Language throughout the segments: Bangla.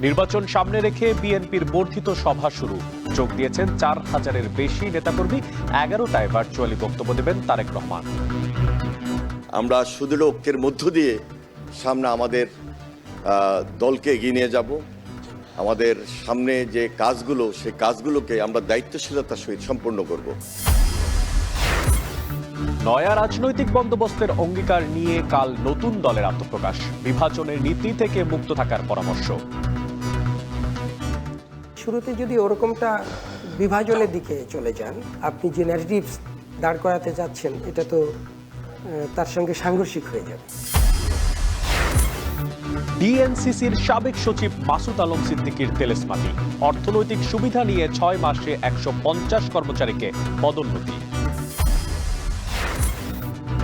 নির্বাচন সামনে রেখে বিএনপির বর্ধিত সভা শুরু। যোগ দিয়েছেন ৪,০০০-এর বেশি নেতাকর্মী। ১১টায় ভার্চুয়ালি বক্তব্য দেবেন তারেক রহমান। আমরা সুদৃঢ় ঐক্যের মধ্য দিয়ে সামনে আমাদের দলকে এগিয়ে নিয়ে যাব। আমাদের সামনে যে কাজগুলো, সেই কাজগুলোকে আমরা দায়িত্বশীলতার সহিত সম্পন্ন করব। নয়া রাজনৈতিক বন্দোবস্তের অঙ্গীকার নিয়ে কাল নতুন দলের আত্মপ্রকাশ। বিভাজনের নীতি থেকে মুক্ত থাকার পরামর্শ। শুরুতে যদি ওরকমটা বিভাজনের দিকে চলে যান, আপনি যে ন্যারেটিভস দাঁড় করাতে যাচ্ছেন এটা তো তার সঙ্গে সাংঘর্ষিক হয়ে যাবে। ডিএনসিসির সাবেক সচিব মাসুদ আলম সিদ্দিকীর তেলেসমাতি। অর্থনৈতিক সুবিধা নিয়ে ৬ মাসে ১৫০ কর্মচারীকে পদোন্নতি।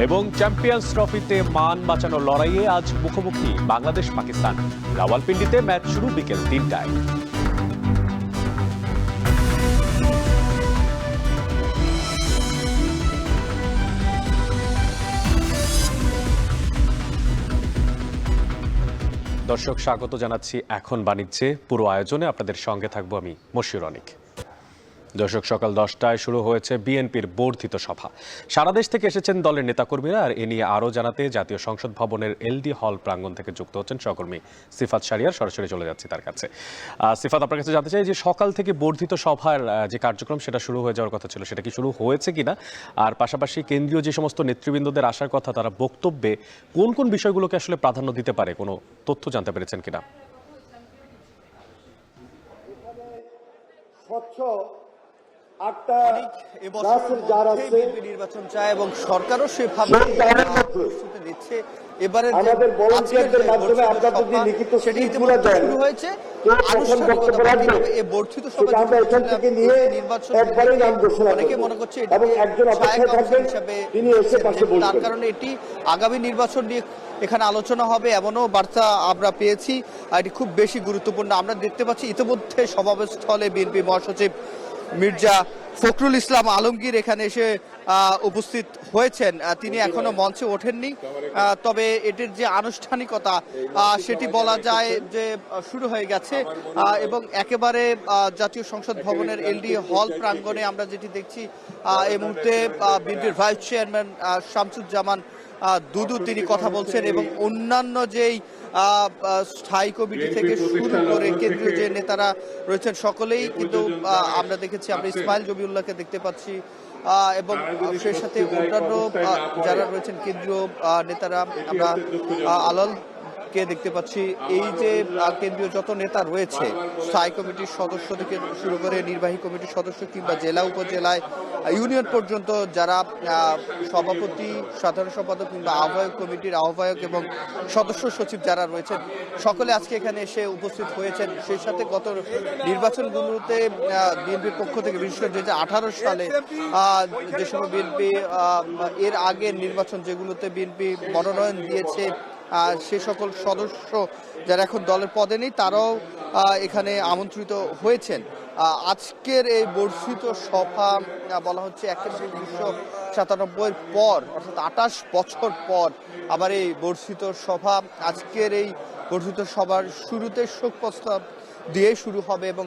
এবং চ্যাম্পিয়ন্স ট্রফিতে মান বাঁচানোর লড়াইয়ে আজ মুখোমুখি বাংলাদেশ পাকিস্তান। রাওয়ালপিন্ডিতে ম্যাচ শুরু বিকেল ৩টায়। দর্শক, স্বাগত জানাচ্ছি এখন বাণিজ্যে। পুরো আয়োজনে আপনাদের সঙ্গে থাকবো আমি মশিউর অনিক। দর্শক, সকাল 10টায় শুরু হয়েছে বিএনপির বর্ধিত সভা। সারা দেশ থেকে এসেছেন দলের নেতাকর্মীরা। আর এ নিয়ে আরও জানাতে জাতীয় সংসদ ভবনের এলডি হল প্রাঙ্গণ থেকে যুক্ত হচ্ছেন সহকর্মী সিফাত শারিয়ার। সরাসরি চলে যাচ্ছি তার কাছে। সিফাত, আপনার কাছে জানতে চাই যে সকাল থেকে বর্ধিত সভার যে কার্যক্রম সেটা শুরু হয়ে যাওয়ার কথা ছিল, সেটা কি শুরু হয়েছে কিনা? আর পাশাপাশি কেন্দ্রীয় যে সমস্ত নেতৃবৃন্দদের আসার কথা, তারা বক্তব্যে কোন কোন বিষয়গুলোকে আসলে প্রাধান্য দিতে পারে, কোনো তথ্য জানতে পেরেছেন কিনা? নির্বাচন চায় এবং সরকারও সেভাবে প্রস্তুতি নিচ্ছে। এবারের শুরু হয়েছে বর্ধিত সভা নির্বাচন, অনেকে মনে করছে হিসাবে, তার কারণে এটি আগামী নির্বাচন নিয়ে এখানে আলোচনা হবে এমনও বার্তা আমরা পেয়েছি। এটি খুব বেশি গুরুত্বপূর্ণ। আমরা দেখতে পাচ্ছি ইতিমধ্যে সমাবেশস্থলে বিএনপি মহাসচিব মির্জা ফখরুল ইসলাম আলমগীর এখানে এসে উপস্থিত হয়েছেন। তিনি এখনো মঞ্চে ওঠেননি, তবে এটির যে আনুষ্ঠানিকতা সেটি বলা যায় যে শুরু হয়ে গেছে। এবং একেবারে জাতীয় সংসদ ভবনের এলডি হল প্রাঙ্গণে আমরা যেটি দেখছি, এই মুহূর্তে বিএনপির ভাইস চেয়ারম্যান শামসুজ্জামান দুদু তিনি কথা বলছেন এবং অন্যান্য যেই স্থায়ী কমিটি থেকে শুরু করে কেন্দ্রীয় যে নেতারা রয়েছেন সকলেই কিন্তু আমরা দেখেছি। আমরা ইসমাইল জবিউল্লাহকে দেখতে পাচ্ছি এবং সেই সাথে অন্যান্য যারা রয়েছেন কেন্দ্রীয় নেতারা, আমরা আলালকে দেখতে পাচ্ছি। এই যে কেন্দ্রীয় যত নেতা রয়েছে, স্থায়ী কমিটির সদস্য থেকে শুরু করে নির্বাহী কমিটির সদস্য কিংবা জেলা উপজেলায় ইউনিয়ন পর্যন্ত যারা সভাপতি, সাধারণ সম্পাদক কিংবা আহ্বায়ক কমিটির আহ্বায়ক এবং সদস্য সচিব যারা রয়েছেন, সকলে আজকে এখানে এসে উপস্থিত হয়েছেন। সেই সাথে গত নির্বাচনগুলোতে বিএনপির পক্ষ থেকে বিশেষ করে 2018 সালে যে সময় বিএনপি এর আগের নির্বাচন যেগুলোতে বিএনপি মনোনয়ন দিয়েছে, সে সকল সদস্য যারা এখন দলের পদে নেই তারাও এখানে আমন্ত্রিত হয়েছেন। আজকের এই বর্ধিত সভা বলা হচ্ছে 1997 পর, অর্থাৎ 28 বছর পর আবার এই বর্ধিত সভা। আজকের এই বর্ধিত সভার শুরুতে শোক প্রস্তাব দিয়ে শুরু হবে এবং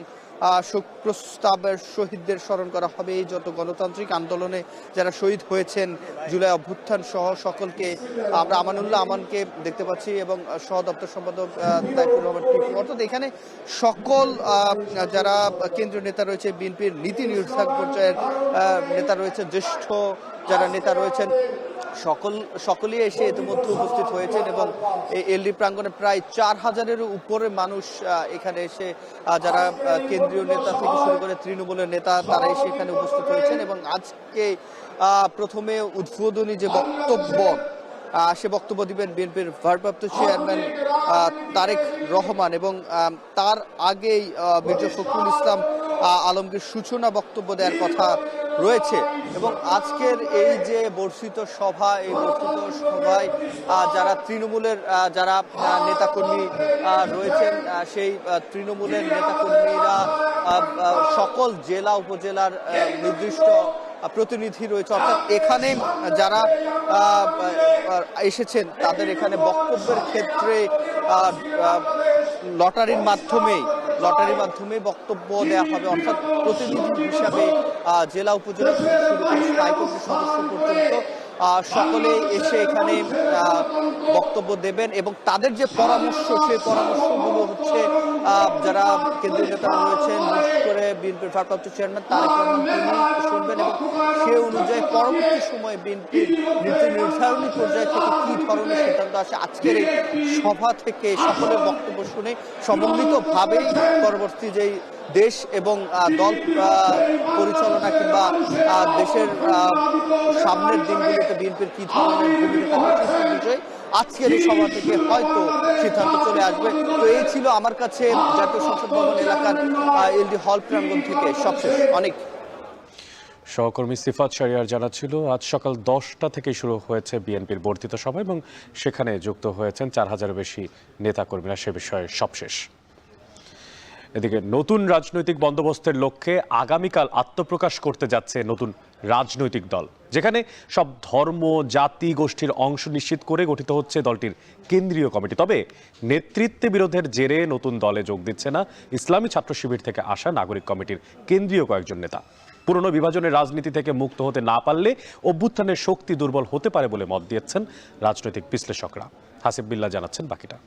শোক প্রস্তাবের শহীদদের স্মরণ করা হবে। এই যত গণতান্ত্রিক আন্দোলনে যারা শহীদ হয়েছেন, জুলাই অভ্যুত্থান সহ সকলকে আমরা আমানুল্লাহ আমানকে দেখতে পাচ্ছি এবং সহ দপ্তর সম্পাদক তাইফুর রহমান টিপু, অর্থাৎ এখানে সকল যারা কেন্দ্রীয় নেতা রয়েছে, বিএনপির নীতি নির্ধারক পর্যায়ের নেতা রয়েছে, জ্যেষ্ঠ যারা নেতা রয়েছেন, সকলেই এসে ইতিমধ্যে উপস্থিত হয়েছেন এবং এই এলডি প্রাঙ্গণে প্রায় 4000-এর উপরে মানুষ এখানে এসে, যারা কেন্দ্রীয় নেতা থেকে শুরু করে তৃণমূলের নেতা, তারা এসে এখানে উপস্থিত হয়েছেন। এবং আজকে প্রথমে উদ্বোধনী যে বক্তব্য, সে বক্তব্য দিবেন বিএনপির ভারপ্রাপ্ত চেয়ারম্যান তারেক রহমান এবং তার আগেই মির্জা ফখরুল ইসলাম আলমগীর সূচনা বক্তব্য দেওয়ার কথা রয়েছে। এবং আজকের এই যে বর্ধিত সভা, এই বর্ধিত সভায় যারা তৃণমূলের যারা নেতাকর্মী রয়েছেন, সেই তৃণমূলের নেতাকর্মীরা সকল জেলা উপজেলার নির্দিষ্ট প্রতিনিধি রয়েছে, অর্থাৎ এখানে যারা এসেছেন তাদের এখানে বক্তব্যের ক্ষেত্রে লটারির মাধ্যমে বক্তব্য দেওয়া হবে, অর্থাৎ প্রতিনিধি হিসাবে জেলা উপজেলা থেকে শুরু করে স্থায়ী কমিটির সদস্য পর্যন্ত সকলে এসে এখানে বক্তব্য দেবেন এবং তাদের যে পরামর্শ, সেই পরামর্শগুলো হচ্ছে যারা কেন্দ্রীয় নেতারা রয়েছেন, বিশেষ করে বিএনপির ভারপ্রাপ্ত চেয়ারম্যান তারেক রহমান তিনি শুনবেন এবং সে অনুযায়ী পরবর্তী সময়ে বিএনপির নীতি নির্ধারণী পর্যায় থেকে কি ধরনের সিদ্ধান্ত আসে আজকের এই সভা থেকে সকলের বক্তব্য শুনে সমন্বিতভাবেই পরবর্তী যেই দেশ এবং দল পরিচালনা কিংবা দেশের সামনের দিনগুলিতে বিএনপির কি ধরনের ভূমিকা থাকবে বিষয়ে আজকের এই সভা থেকে হয়তো সিদ্ধান্ত চলে আসবে। তো এই ছিল আমার কাছে জাতীয় সংসদ ভবন এলাকার এলডি হল প্রাঙ্গণ থেকে সবশেষ। অনেক সহকর্মী সিফাত শাহরিয়ার জানাচ্ছিল আজ সকাল 10টা থেকে শুরু হয়েছে বিএনপির বর্ধিত সভা এবং সেখানে যুক্ত হয়েছেন 4000-এর বেশি নেতাকর্মীরা। সে বিষয়ে সবশেষ। এদিকে নতুন রাজনৈতিক বন্দোবস্তের লক্ষ্যে আগামীকাল আত্মপ্রকাশ করতে যাচ্ছে নতুন রাজনৈতিক দল, যেখানে সব ধর্ম, জাতি, গোষ্ঠীর অংশ নিশ্চিত করে গঠিত হচ্ছে দলটির কেন্দ্রীয় কমিটি। তবে নেতৃত্বে বিরোধের জেরে নতুন দলে যোগ দিচ্ছে না ইসলামী ছাত্র শিবির থেকে আসা নাগরিক কমিটির কেন্দ্রীয় কয়েকজন নেতা। পুরনো বিভাজনের রাজনীতি থেকে মুক্ত হতে না পারলে অভ্যুত্থানের শক্তি দুর্বল হতে পারে বলে মত দিয়েছেন রাজনৈতিক বিশ্লেষকরা। হাসিব বিল্লাহ জানাচ্ছেন বাকিটা।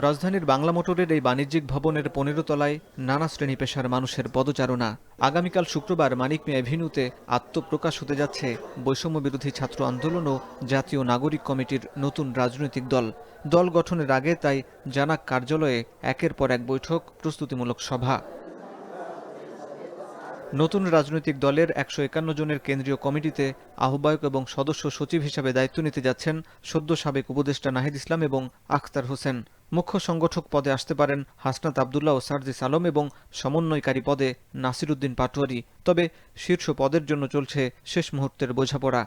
রাজধানীর বাংলা মোটরের এই বাণিজ্যিক ভবনের 15 তলায় নানা শ্রেণী পেশার মানুষের পদচারণা। আগামীকাল শুক্রবার মানিক মিয়া এভিনিউতে আত্মপ্রকাশ হতে যাচ্ছে বৈষম্য বিরোধী ছাত্র আন্দোলন ও জাতীয় নাগরিক কমিটির নতুন রাজনৈতিক দল। দল গঠনের আগে তাই জানাক কার্যালয়ে একের পর এক বৈঠক, প্রস্তুতিমূলক সভা। নতুন রাজনৈতিক দলের 151 জনের কেন্দ্রীয় কমিটিতে আহ্বায়ক এবং সদস্য সচিব হিসাবে দায়িত্ব নিতে যাচ্ছেন সদ্য সাবেক উপদেষ্টা নাহিদ ইসলাম এবং আখতার হোসেন। মুখ্য সংগঠক পদে আসতে পারেন হাসনাত আবদুল্লাহ ও সার্জিস আলম এবং সমন্বয়কারী পদে নাসির উদ্দিন পাটোয়ারি। তবে শীর্ষ পদের জন্য চলছে শেষ মুহূর্তের বোঝাপড়া।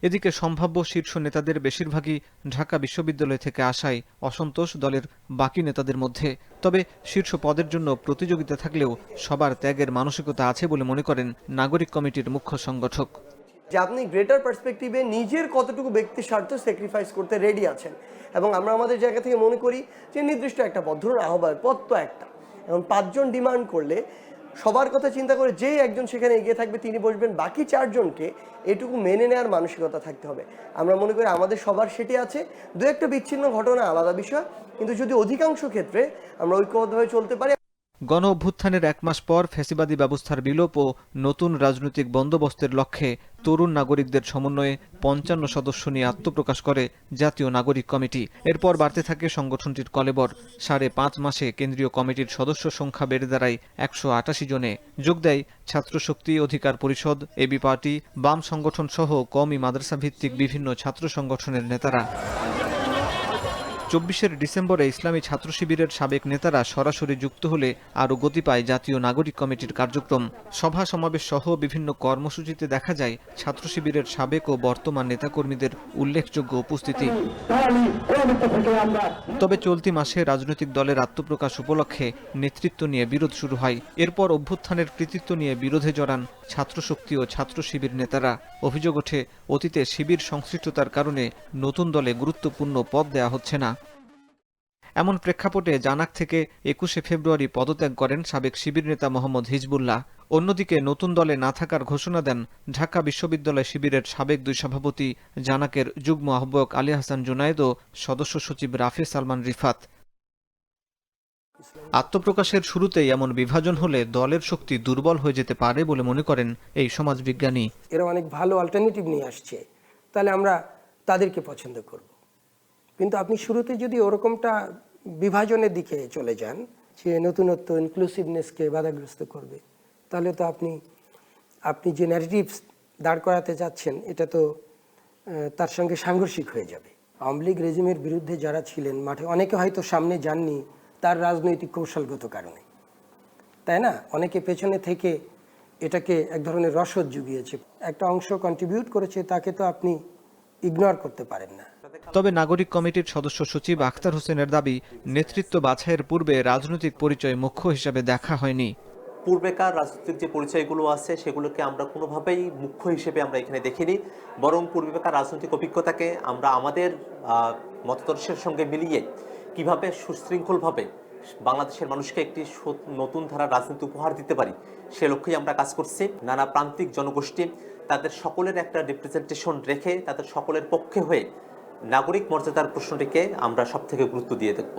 এদিকে সম্ভাব্য শীর্ষ নেতাদের বেশিরভাগই ঢাকা বিশ্ববিদ্যালয় থেকে আসায় অসন্তোষ দলের বাকি নেতাদের মধ্যে। তবে শীর্ষ পদের জন্য প্রতিযোগিতা থাকলেও সবার ত্যাগের মানসিকতা আছে বলে মনে করেন নাগরিক কমিটির মুখ্য সংগঠক। যে আপনি গ্রেটার পার্সপেক্টিভে নিজের কতটুকু ব্যক্তি স্বার্থ স্যাক্রিফাইস করতে রেডি আছেন, এবং আমরা আমাদের জায়গা থেকে মনে করি যে নির্দিষ্ট একটা পদ, ধরুন আহ্বায়ক পদ তো একটা, এবং 5 জন ডিমান্ড করলে সবার কথা চিন্তা করে যেই একজন সেখানে এগিয়ে থাকবে তিনি বসবেন, বাকি 4 জনকে এটুকু মেনে নেওয়ার মানসিকতা থাকতে হবে। আমরা মনে করি আমাদের সবার সেটি আছে। দু একটা বিচ্ছিন্ন ঘটনা আলাদা বিষয়, কিন্তু যদি অধিকাংশ ক্ষেত্রে আমরা ঐক্যবদ্ধভাবে চলতে পারি। গণ অভ্যুত্থানের 1 মাস পর ফ্যাসিবাদী ব্যবস্থার বিলোপ ও নতুন রাজনৈতিক বন্দোবস্তের লক্ষ্যে তরুণ নাগরিকদের সমন্বয়ে 55 সদস্য নিয়ে আত্মপ্রকাশ করে জাতীয় নাগরিক কমিটি। এরপর বাড়তে থাকে সংগঠনটির কলেবর। 5.5 মাসে কেন্দ্রীয় কমিটির সদস্য সংখ্যা বেড়ে দাঁড়ায় 188 জনে। যোগ দেয় ছাত্রশক্তি, অধিকার পরিষদ, এবি পার্টি, বাম সংগঠন সহ কওমি মাদ্রাসা ভিত্তিক বিভিন্ন ছাত্র সংগঠনের নেতারা। 24 ডিসেম্বরে ইসলামী ছাত্র শিবিরের সাবেক নেতারা সরাসরি যুক্ত হলে আরও গতি পায় জাতীয় নাগরিক কমিটির কার্যক্রম। সভা সমাবেশ সহ বিভিন্ন কর্মসূচিতে দেখা যায় ছাত্র শিবিরের সাবেক ও বর্তমান নেতাকর্মীদের উল্লেখযোগ্য উপস্থিতি। তবে চলতি মাসে রাজনৈতিক দলের আত্মপ্রকাশ উপলক্ষে নেতৃত্ব নিয়ে বিরোধ শুরু হয়। এরপর অভ্যুত্থানের কৃতিত্ব নিয়ে বিরোধে জড়ান ছাত্রশক্তি ও ছাত্র শিবির নেতারা। অভিযোগ ওঠে অতীতে শিবির সংশ্লিষ্টতার কারণে নতুন দলে গুরুত্বপূর্ণ পদ দেয়া হচ্ছে না। এমন প্রেক্ষাপটে জানাক থেকে 21 ফেব্রুয়ারি পদত্যাগ করেন সাবেক শিবির নেতা মোহাম্মদ হিজবুল্লাহ। অন্যদিকে নতুন দলে না থাকার ঘোষণা দেন ঢাকা বিশ্ববিদ্যালয় শিবিরের সাবেক 2 সভাপতি, জানাকের যুগ্ম আহ্বায়ক আলী হাসান জুনায়েদ ও সদস্য সচিব রাফি সালমান রিফাত। আত্মপ্রকাশের শুরুতেই এমন বিভাজন হলে দলের শক্তি দুর্বল হয়ে যেতে পারে বলে মনে করেন এই সমাজবিজ্ঞানী। এরা অনেক ভালো অল্টারনেটিভ নিয়ে আসছে, তাহলে আমরা তাদেরকে পছন্দ করব। কিন্তু আপনি শুরুতে যদি ওরকমটা বিভাজনের দিকে চলে যান, যে নতুনত্ব ইনক্লুসিভনেসকে বাধাগ্রস্ত করবে, তাহলে তো আপনি যে ন্যারেটিভস দাঁড় করাতে যাচ্ছেন এটা তো তার সঙ্গে সাংঘর্ষিক হয়ে যাবে। আওয়ামী লীগ রেজিমের বিরুদ্ধে যারা ছিলেন মাঠে, অনেকে হয়তো সামনে যাননি তার রাজনৈতিক কৌশলগত কারণে, তাই না? অনেকে পেছনে থেকে এটাকে এক ধরনের রসদ জুগিয়েছে, একটা অংশ কন্ট্রিবিউট করেছে, তাকে তো আপনি ইগনোর করতে পারেন না। তবে নাগরিক কমিটির সদস্য সচিব আখতার হোসেনের দাবি, নেতৃত্ব বাছাইয়ের পূর্বে রাজনৈতিক পরিচয় মুখ্য হিসাবে দেখা হয়নি। পূর্বেকার রাজনৈতিক যে পরিচয়গুলো আছে সেগুলোকে আমরা কোনোভাবেই মুখ্য হিসেবে আমরা এখানে দেখিনি, বরং পূর্বেকার রাজনৈতিক অভিজ্ঞতাকে আমরা আমাদের মতাদর্শের সঙ্গে মিলিয়ে কিভাবে সুশৃঙ্খলভাবে বাংলাদেশের মানুষকে একটি নতুন ধারা রাজনীতি উপহার দিতে পারি, সে লক্ষ্যেই আমরা কাজ করছি। নানা প্রান্তিক জনগোষ্ঠী তাদের সকলের একটা রিপ্রেজেন্টেশন রেখে তাদের সকলের পক্ষে হয়ে নাগরিক মর্যাদার প্রশ্নটিকে আমরা সবথেকে গুরুত্ব দিয়ে দেখব।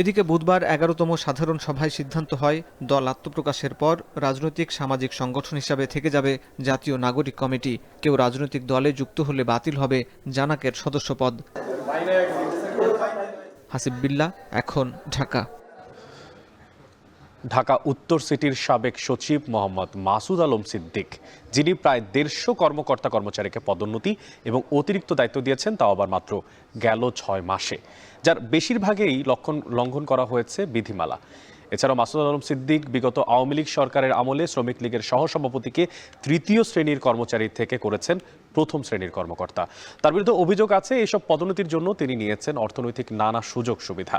এদিকে বুধবার 11তম সাধারণ সভায় সিদ্ধান্ত হয় দল আত্মপ্রকাশের পর রাজনৈতিক সামাজিক সংগঠন হিসাবে থেকে যাবে জাতীয় নাগরিক কমিটি। কেউ রাজনৈতিক দলে যুক্ত হলে বাতিল হবে জানাকের সদস্যপদ। হাসিব বিল্লাহ, এখন, ঢাকা। ঢাকা উত্তর সিটির সাবেক সচিব মোহাম্মদ মাসুদ আলম সিদ্দিক, যিনি প্রায় 150 কর্মকর্তা কর্মচারীকে পদোন্নতি এবং অতিরিক্ত দায়িত্ব দিয়েছেন, তাও আবার মাত্র গেল 6 মাসে, যার বেশিরভাগেই লঙ্ঘন করা হয়েছে বিধিমালা। এছাড়াও মাসুদ আলম সিদ্দিক বিগত আওয়ামী লীগ সরকারের আমলে শ্রমিক লীগের সহসভাপতিকে 3য় শ্রেণীর কর্মচারী থেকে করেছেন 1ম শ্রেণীর কর্মকর্তা। তার বিরুদ্ধে অভিযোগ আছে এসব পদোন্নতির জন্য তিনি নিয়েছেন অর্থনৈতিক নানা সুযোগ সুবিধা।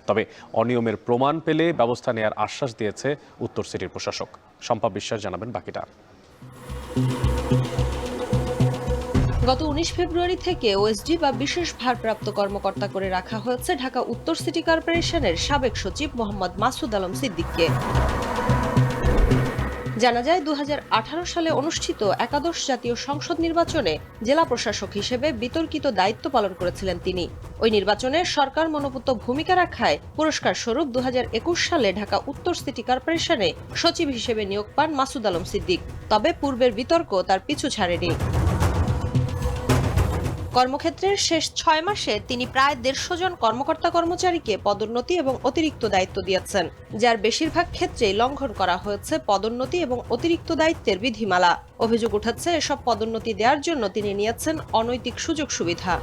তবে অনিয়মের প্রমাণ পেলে ব্যবস্থা নেওয়ার আশ্বাস দিয়েছে উত্তর সিটির প্রশাসক। শম্পা বিশ্বাস জানাবেন বাকিটা। গত 19 ফেব্রুয়ারি থেকে ওএসডি বা বিশেষ ভারপ্রাপ্ত কর্মকর্তা করে রাখা হয়েছে ঢাকা উত্তর সিটি কর্পোরেশনের সাবেক সচিব মোহাম্মদ মাসুদ আলম সিদ্দিককে। জানা যায় 2018 সালে অনুষ্ঠিত একাদশ জাতীয় সংসদ নির্বাচনে জেলা প্রশাসক হিসেবে বিতর্কিত দায়িত্ব পালন করেছিলেন তিনি। ওই নির্বাচনে সরকার মনোপুত ভূমিকা রাখায় পুরস্কার স্বরূপ 2021 সালে ঢাকা উত্তর সিটি কর্পোরেশনে সচিব হিসেবে নিয়োগ পান মাসুদ আলম সিদ্দিক। তবে পূর্বের বিতর্ক তার পিছু ছাড়েনি। কর্মক্ষেত্রের শেষ 6 মাসে তিনি প্রায় 150 জন কর্মকর্তা কর্মচারীকে পদোন্নতি এবং অতিরিক্ত দায়িত্ব দিয়েছেন, যার বেশিরভাগ ক্ষেত্রেই লঙ্ঘন করা হয়েছে পদোন্নতি এবং অতিরিক্ত দায়িত্বের বিধিমালা। অভিযোগ উঠেছে এসব পদোন্নতি দেওয়ার জন্য তিনি নিয়েছেন অনৈতিক সুযোগ সুবিধা।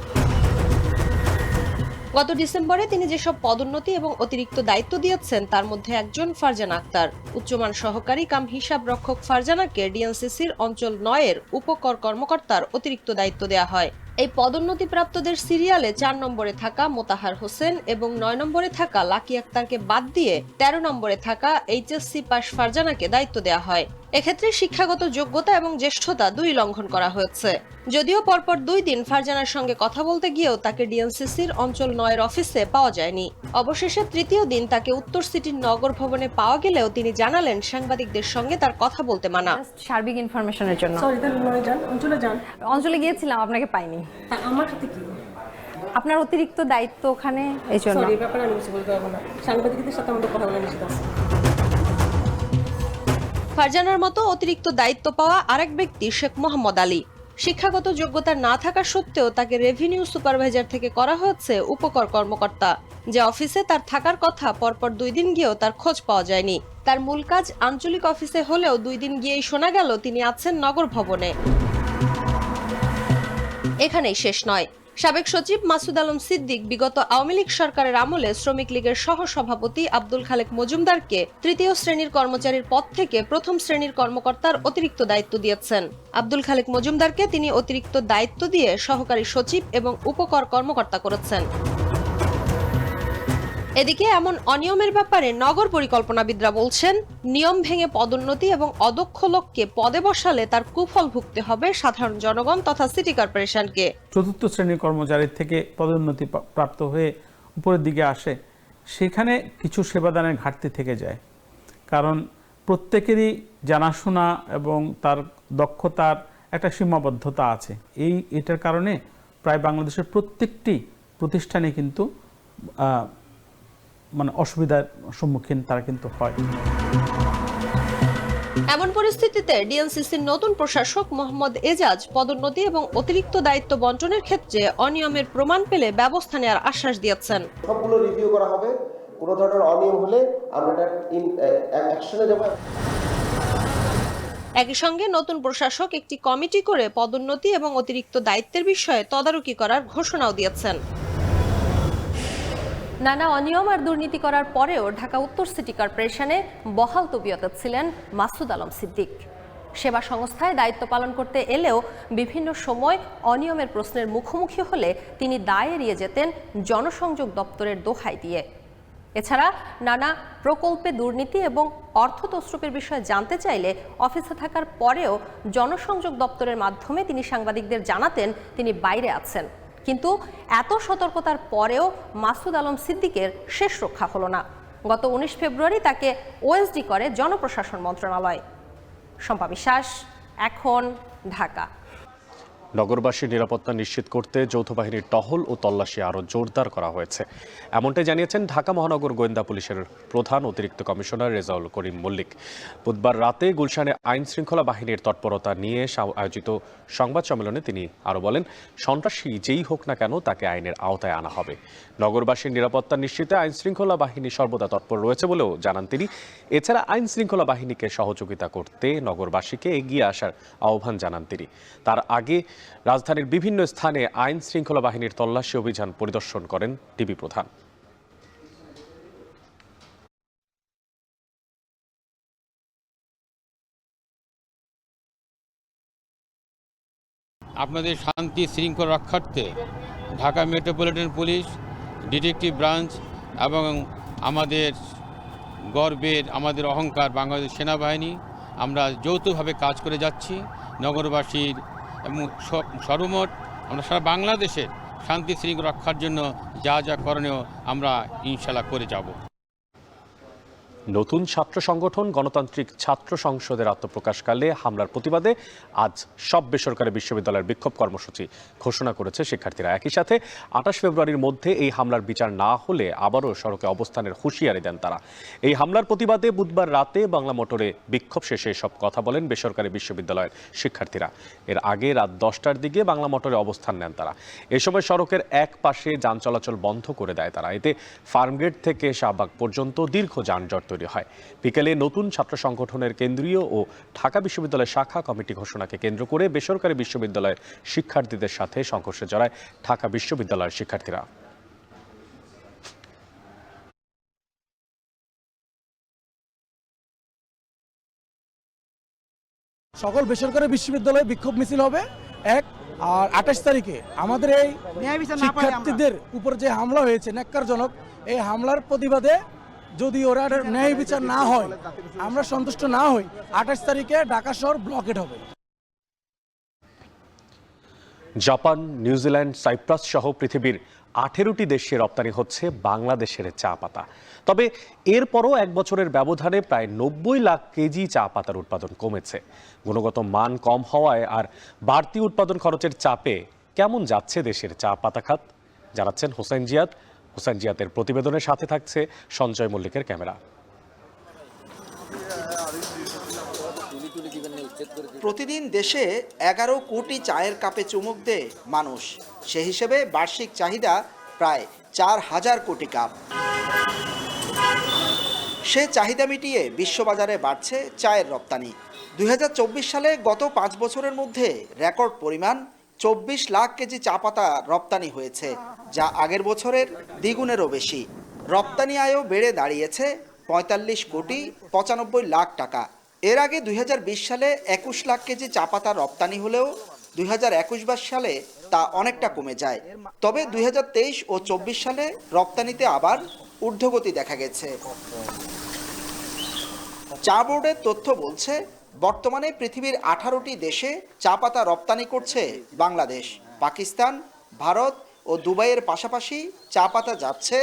গত ডিসেম্বরে তিনি যেসব পদোন্নতি এবং অতিরিক্ত দায়িত্ব দিয়েছেন তার মধ্যে একজন ফারজানা আক্তার। উচ্চমান সহকারী কাম হিসাব রক্ষক ফারজানাকে ডিএনসিসির অঞ্চল 9-এর উপকর কর্মকর্তার অতিরিক্ত দায়িত্ব দেওয়া হয়। এই পদোন্নতিপ্রাপ্তদের সিরিয়ালে 4 নম্বরে থাকা মোতাহার হোসেন এবং 9 নম্বরে থাকা লাকি আক্তারকে বাদ দিয়ে 13 নম্বরে থাকা এইচএসসি পাস ফারজানাকে দায়িত্ব দেওয়া হয়। এক্ষেত্রে শিক্ষাগত যোগ্যতা এবং জ্যেষ্ঠতা 2 লঙ্ঘন করা হয়েছে। যদিও পরপর 2 দিন ফারজানার সঙ্গে কথা বলতে গিয়েও তাকে ডিএনসিসির অঞ্চল 9-এর অফিসে পাওয়া যায়নি। অবশেষে 3য় দিন তাকে উত্তর সিটির নগর ভবনে পাওয়া গেলেও তিনি জানালেন সাংবাদিকদের সঙ্গে তার কথা বলতে মানা। সার্বিক ইনফরমেশনের জন্য অঞ্চলে গিয়েছিলাম, আপনাকে পাইনি। আমার সাথে কি আপনার অতিরিক্ত দায়িত্ব ওখানে, এই জন্য এই ব্যাপারে আমি কিছু বলতে পারবো না। সাংবাদিকদের সাথে আমাদের কথা বলা নিষেধ আছে। ফারজানার মতো অতিরিক্ত দায়িত্ব পাওয়া আরেক ব্যক্তি শেখ মোহাম্মদ আলী। শিক্ষাগত যোগ্যতা না থাকা সত্ত্বেও তাকে রেভিনিউ সুপারভাইজার থেকে করা হয়েছে উপকর কর্মকর্তা, যে অফিসে তার থাকার কথা পরপর 2 দিন গিয়েও তার খোঁজ পাওয়া যায়নি। তার মূল কাজ আঞ্চলিক অফিসে হলেও 2 দিন গিয়েই শোনা গেল তিনি আছেন নগর ভবনে। এখানেই শেষ নয়। সাবেক সচিব মাসুদ আলম সিদ্দিক বিগত আওয়ামী লীগ সরকারের আমলে শ্রমিক লীগের সহসভাপতি আব্দুল খালেক মজুমদারকে 3য় শ্রেণীর কর্মচারীর পদ থেকে 1ম শ্রেণীর কর্মকর্তার অতিরিক্ত দায়িত্ব দিয়েছেন। আব্দুল খালেক মজুমদারকে তিনি অতিরিক্ত দায়িত্ব দিয়ে সহকারী সচিব এবং উপকর কর্মকর্তা করেছেন। এদিকে এমন অনিয়মের ব্যাপারে নগর পরিকল্পনাবিদরা বলছেন, নিয়ম ভেঙে পদোন্নতি এবং অদক্ষ লোককে পদে বসালে তার কুফল ভুগতে হবে সাধারণ জনগণ তথা সিটি কর্পোরেশনকে। 4র্থ শ্রেণীর কর্মচারীর থেকে পদোন্নতি প্রাপ্ত হয়ে উপরের দিকে আসে, সেখানে কিছু সেবাদানের ঘাটতি থেকে যায়। কারণ প্রত্যেকেরই জানাশোনা এবং তার দক্ষতার একটা সীমাবদ্ধতা আছে। এটার কারণে প্রায় বাংলাদেশের প্রত্যেকটি প্রতিষ্ঠানে কিন্তু অসুবিধার সম্মুখীন তারা কিন্তু হয়। এমন পরিস্থিতিতে ডিএনসিসির নতুন প্রশাসক মোহাম্মদ এজাজ পদোন্নতি এবং অতিরিক্ত দায়িত্ব বন্টনের ক্ষেত্রে অনিয়মের প্রমাণ পেলে ব্যবস্থা নেওয়ার আশ্বাস দিয়েছেন। সবগুলো রিভিউ করা হবে, কোনো ধরনের অনিয়ম হলে আমরা অ্যাকশনে যাব। একই সঙ্গে নতুন প্রশাসক একটি কমিটি করে পদোন্নতি এবং অতিরিক্ত দায়িত্বের বিষয়ে তদারকি করার ঘোষণাও দিয়েছেন। নানা অনিয়ম আর দুর্নীতি করার পরেও ঢাকা উত্তর সিটি কর্পোরেশনে বহাল তবিয়তে ছিলেন মাসুদ আলম সিদ্দিক। সেবা সংস্থায় দায়িত্ব পালন করতে এলেও বিভিন্ন সময় অনিয়মের প্রশ্নের মুখোমুখি হলে তিনি দায় এড়িয়ে যেতেন জনসংযোগ দপ্তরের দোহাই দিয়ে। এছাড়া নানা প্রকল্পে দুর্নীতি এবং অর্থ তছরুপের বিষয়ে জানতে চাইলে অফিসে থাকার পরেও জনসংযোগ দপ্তরের মাধ্যমে তিনি সাংবাদিকদের জানাতেন তিনি বাইরে আছেন। কিন্তু এত সতর্কতার পরেও মাসুদ আলম সিদ্দিকের শেষ রক্ষা হলো না। গত 19 ফেব্রুয়ারি তাকে ওএসডি করে জনপ্রশাসন মন্ত্রণালয়। শম্পা বিশ্বাস, এখন, ঢাকা। নগরবাসীর নিরাপত্তা নিশ্চিত করতে যৌথ বাহিনীর টহল ও তল্লাশি আরও জোরদার করা হয়েছে, এমনটাই জানিয়েছেন ঢাকা মহানগর গোয়েন্দা পুলিশের প্রধান অতিরিক্ত কমিশনার রেজাউল করিম মল্লিক। বুধবার রাতে গুলশানে আইন শৃঙ্খলা বাহিনীর তৎপরতা নিয়ে আয়োজিত সংবাদ সম্মেলনে তিনি আরও বলেন, সন্ত্রাসী যেই হোক না কেন তাকে আইনের আওতায় আনা হবে। নগরবাসীর নিরাপত্তা নিশ্চিতে আইন শৃঙ্খলা বাহিনী সর্বদা তৎপর রয়েছে বলেও জানান তিনি। এছাড়া আইন শৃঙ্খলা বাহিনীকে সহযোগিতা করতে নগরবাসীকে এগিয়ে আসার আহ্বান জানান তিনি। তার আগে রাজধানীর বিভিন্ন স্থানে আইন শৃঙ্খলা বাহিনীর তল্লাশি অভিযান পরিদর্শন করেন ডিবি প্রধান। আপনাদের শান্তি শৃঙ্খলা রক্ষার্থে Dhaka metropolitan police, detective branch এবং আমাদের গর্বের, আমাদের অহংকার বাংলাদেশ সেনাবাহিনী, আমরা যৌথভাবে কাজ করে যাচ্ছি। নগরবাসীর এবং সর্বমোট আমরা সারা বাংলাদেশের শান্তি শৃঙ্খলা রক্ষার জন্য যা যা করণীয় আমরা ইনশাল্লাহ করে যাব। নতুন ছাত্র সংগঠন গণতান্ত্রিক ছাত্র সংসদের আত্মপ্রকাশকালে হামলার প্রতিবাদে আজ সব বেসরকারি বিশ্ববিদ্যালয়ের বিক্ষোভ কর্মসূচি ঘোষণা করেছে শিক্ষার্থীরা। একই সাথে 28 ফেব্রুয়ারির মধ্যে এই হামলার বিচার না হলে আবারও সড়কে অবস্থানের হুঁশিয়ারি দেন তারা। এই হামলার প্রতিবাদে বুধবার রাতে বাংলা মোটরে বিক্ষোভ শেষে সব কথা বলেন বেসরকারি বিশ্ববিদ্যালয়ের শিক্ষার্থীরা। এর আগে রাত 10টার দিকে বাংলা মোটরে অবস্থান নেন তারা। এ সময় সড়কের এক পাশে যান চলাচল বন্ধ করে দেয় তারা। এতে ফার্মগেট থেকে শাহবাগ পর্যন্ত দীর্ঘ যানজট তৈরি হয়। বিকেলে নতুন ছাত্র সংগঠনের কেন্দ্রীয় ও ঢাকা বিশ্ববিদ্যালয়ের শাখা কমিটি ঘোষণাকে কেন্দ্র করে বেসরকারি বিশ্ববিদ্যালয়ের শিক্ষার্থীদের সাথে সংঘর্ষে জড়ায় ঢাকা বিশ্ববিদ্যালয়ের শিক্ষার্থীরা। সকল বেসরকারি বিশ্ববিদ্যালয়ে বিক্ষোভ মিছিল হবে আর 28 তারিখে আমাদের এই শিক্ষার্থীদের উপর যে হামলা হয়েছে ন্যাক্কারজনক, এই হামলার প্রতিবাদে যদি ওরা ন্যায় বিচার না হয়, আমরা সন্তুষ্ট না হই, 28 তারিখে ঢাকা শহর ব্লকেড হবে। জাপান, নিউজিল্যান্ড, সাইপ্রাস সহ পৃথিবীর 18টি দেশে রপ্তানি হচ্ছে বাংলাদেশের চা পাতা। তবে এরপরও এক বছরের ব্যবধানে প্রায় 90 লাখ কেজি চা পাতার উৎপাদন কমেছে। গুণগত মান কম হওয়ায় আর বাড়তি উৎপাদন খরচের চাপে কেমন যাচ্ছে দেশের চা পাতা খাত, জানাচ্ছেন হোসেন জিয়াদ। হোসেন জিয়াদের প্রতিবেদনের সাথে থাকছে সঞ্জয় মল্লিকের ক্যামেরা। প্রতিদিন দেশে 11 কোটি চায়ের কাপে চুমুক দেয় মানুষ। সে হিসেবে বার্ষিক চাহিদা প্রায় 4000 কোটি কাপ। সে চাহিদা মিটিয়ে বিশ্ববাজারে বাড়ছে চায়ের রপ্তানি। 2024 সালে গত 5 বছরের মধ্যে রেকর্ড পরিমাণ 24 লাখ কেজি চা পাতা রপ্তানি হয়েছে, যা আগের বছরের দ্বিগুণেরও বেশি। রপ্তানি আয়ও বেড়ে দাঁড়িয়েছে 45 কোটি 95 লাখ টাকা। এর আগে 2020 সালে 21 লাখ কেজি চা পাতা রপ্তানি হলেও 2021 সালে তা অনেকটা কমে যায়। তবে 2023 ও 24 সালে রপ্তানিতে আবার ঊর্ধ্বগতি দেখা গেছে। চা বোর্ডের তথ্য বলছে, বর্তমানে পৃথিবীর 18টি দেশে চা পাতা রপ্তানি করছে বাংলাদেশ। পাকিস্তান, ভারত ও দুবাইয়ের পাশাপাশি চা পাতা যাচ্ছে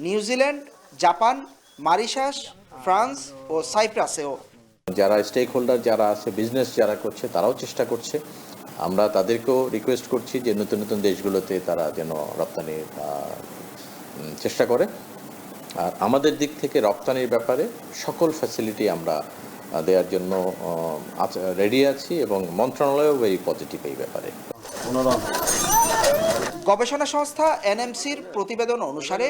নিউজিল্যান্ড, জাপান, মরিশাস, ফ্রান্স ও সাইপ্রাসেও। যারা স্টেক হোল্ডার যারা আছে, বিজনেস যারা করছে, তারাও চেষ্টা করছে। আমরা তাদেরকেও রিকোয়েস্ট করছি যে নতুন নতুন দেশগুলোতে তারা যেন রপ্তানির চেষ্টা করে। আর আমাদের দিক থেকে রপ্তানির ব্যাপারে সকল ফ্যাসিলিটি আমরা দেওয়ার জন্য রেডি আছি এবং মন্ত্রণালয়ও ভেরি পজিটিভ এই ব্যাপারে। গবেষণা সংস্থা এনএমসির প্রতিবেদন অনুসারে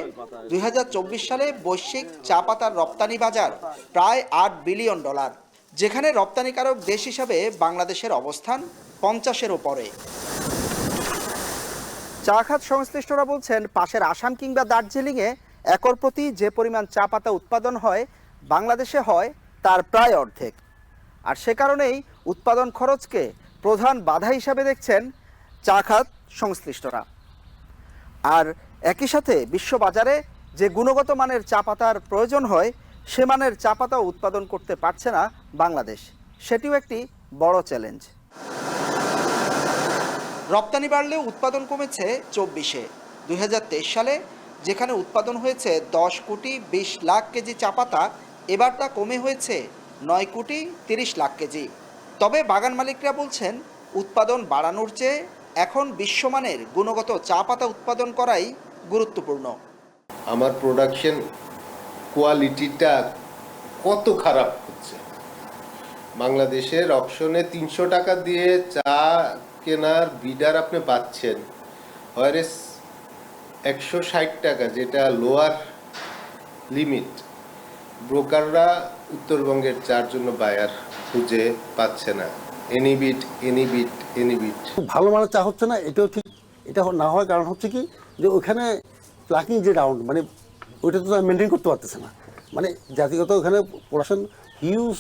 2024 সালে বৈশ্বিক চা পাতার রপ্তানি বাজার প্রায় $8 বিলিয়ন, যেখানে রপ্তানিকারক দেশ হিসাবে বাংলাদেশের অবস্থান 50-এর উপরে। চা খাত সংশ্লিষ্টরা বলছেন, পাশের আসাম কিংবা দার্জিলিংয়ে একর প্রতি যে পরিমাণ চা পাতা উৎপাদন হয়, বাংলাদেশে হয় তার প্রায় অর্ধেক। আর সে কারণেই উৎপাদন খরচকে প্রধান বাধা হিসাবে দেখছেন চা খাত সংশ্লিষ্টরা। আর একই সাথে বিশ্ববাজারে যে গুণগত মানের চা পাতার প্রয়োজন হয়, সে মানের চা পাতা উৎপাদন করতে পারছে না বাংলাদেশ। সেটিও একটি বড় চ্যালেঞ্জ। রপ্তানি বাড়লেও উৎপাদন কমেছে 24-এ। 2023 সালে যেখানে উৎপাদন হয়েছে 10 কোটি 20 লাখ কেজি চা পাতা, এবার তা কমে হয়েছে 9 কোটি 30 লাখ কেজি। তবে বাগান মালিকরা বলছেন উৎপাদন বাড়ানোর চেয়ে এখন বিশ্বমানের গুণগত চা পাতা উৎপাদন করাই গুরুত্বপূর্ণ। আমার প্রোডাকশন কোয়ালিটিটা কত খারাপ হচ্ছে। বাংলাদেশের অকশনে 300 টাকা দিয়ে চা কেনার বিডার আপনি পাচ্ছেন, ওয়ারেস 160 টাকা, যেটা লোয়ার লিমিট। ব্রোকাররা উত্তরবঙ্গের চার জন্য বায়ার খুঁজে পাচ্ছে না। এনিবিট। খুব ভালো মানের চা হচ্ছে না, এটাও ঠিক। এটা না হওয়ার কারণ হচ্ছে কি, যে ওখানে প্লাকিং যে রাউন্ড, মানে ওইটা তো মেনটেন করতে পারতেছে না। মানে জাতিগত ওখানে প্রোডাকশন হিউজ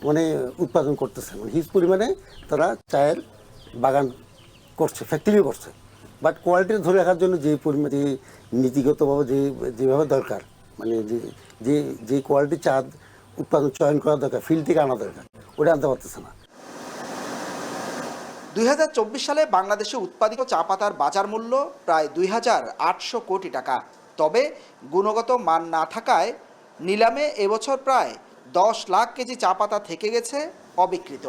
মানে উৎপাদন করতেছে, মানে হিউজ পরিমাণে তারা চায়ের বাগান করছে, ফ্যাক্টরিও করছে। বাট কোয়ালিটি ধরে রাখার জন্য যে পরিমাণে নীতিগতভাবে যেভাবে দরকার, মানে যে কোয়ালিটি চা উৎপাদন চয়ন করা দরকার, ফিল্ড থেকে আনা দরকার, ওটা আনতে পারতেছে না। 2024 সালে বাংলাদেশে উৎপাদিত চা পাতার বাজার মূল্য প্রায় 2800 কোটি টাকা। তবে গুণগত মান না থাকায় নিলামে এবছর প্রায় 10 লাখ কেজি চা পাতা থেকে গেছে অবিকৃত।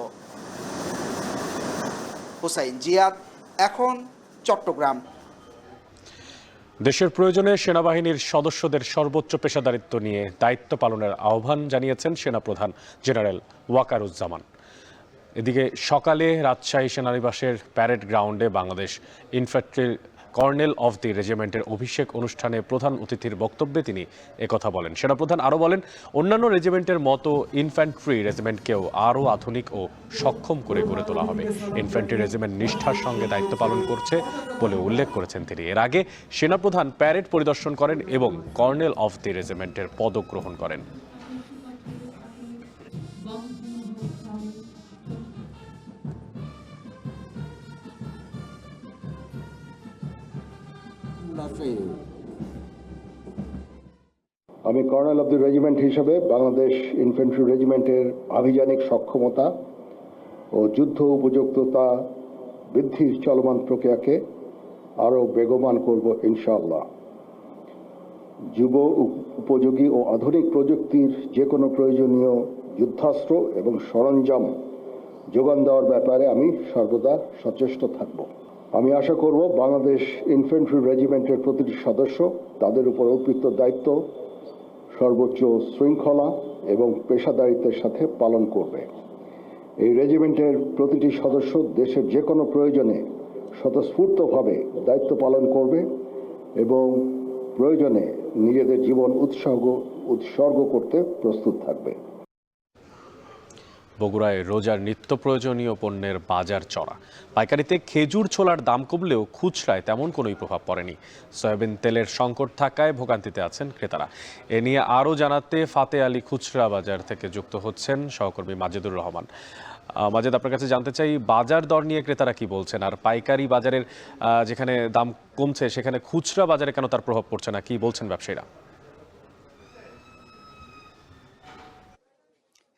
হুসাইন জিয়াদ, এখন চট্টগ্রাম। দেশের প্রয়োজনে সেনাবাহিনীর সদস্যদের সর্বোচ্চ পেশাদারিত্ব নিয়ে দায়িত্ব পালনের আহ্বান জানিয়েছেন সেনাপ্রধান জেনারেল ওয়াকারুজ্জামান। এদিকে সকালে রাজশাহী সেনানিবাসের প্যারেড গ্রাউন্ডে Bangladesh infantry colonel of the রেজিমেন্টের অভিষেক অনুষ্ঠানে প্রধান অতিথির বক্তব্যে তিনি একথা বলেন। সেনাপ্রধান আরও বলেন, অন্যান্য রেজিমেন্টের মতো ইনফ্যান্ট্রি রেজিমেন্টকেও আরও আধুনিক ও সক্ষম করে গড়ে তোলা হবে। ইনফ্যান্ট্রি রেজিমেন্ট নিষ্ঠার সঙ্গে দায়িত্ব পালন করছে বলে উল্লেখ করেছেন তিনি। এর আগে সেনাপ্রধান প্যারেড পরিদর্শন করেন এবং কর্নেল অফ দি রেজিমেন্টের পদক গ্রহণ করেন। আমি কর্নেল অফ দি রেজিমেন্ট হিসেবে বাংলাদেশ ইনফ্যান্ট্রি রেজিমেন্টের আভিযানিক সক্ষমতা ও যুদ্ধ উপযুক্ততা বৃদ্ধির চলমান প্রক্রিয়াকে আরও বেগবান করব ইনশাআল্লাহ। যুব উপযোগী ও আধুনিক প্রযুক্তির যে কোনো প্রয়োজনীয় যুদ্ধাস্ত্র এবং সরঞ্জাম যোগান দেওয়ার ব্যাপারে আমি সর্বদা সচেষ্ট থাকব। আমি আশা করব বাংলাদেশ ইনফ্যান্ট্রি রেজিমেন্টের প্রতিটি সদস্য তাদের উপর অর্পিত দায়িত্ব সর্বোচ্চ শৃঙ্খলা এবং পেশাদারিত্বের সাথে পালন করবে। এই রেজিমেন্টের প্রতিটি সদস্য দেশের যে কোনো প্রয়োজনে স্বতঃস্ফূর্তভাবে দায়িত্ব পালন করবে এবং প্রয়োজনে নিজেদের জীবন উৎসর্গ করতে প্রস্তুত থাকবে। বগুড়ায় রোজার নিত্য প্রয়োজনীয় পণ্যের বাজার চড়া। পাইকারিতে খেজুর ছোলার দাম কমলেও খুচরায় তেমন কোনোই প্রভাব পড়েনি। সয়াবিন তেলের সংকট থাকায় ভোগান্তিতে আছেন ক্রেতারা। এ নিয়ে আরও জানাতে ফাতে আলী খুচরা বাজার থেকে যুক্ত হচ্ছেন সহকর্মী মাজেদুর রহমান। মাজেদ, আপনার কাছে জানতে চাই, বাজার দর নিয়ে ক্রেতারা কি বলছেন, আর পাইকারি বাজারের যেখানে দাম কমছে সেখানে খুচরা বাজারে কেন তার প্রভাব পড়ছে না, কি বলছেন ব্যবসায়ীরা?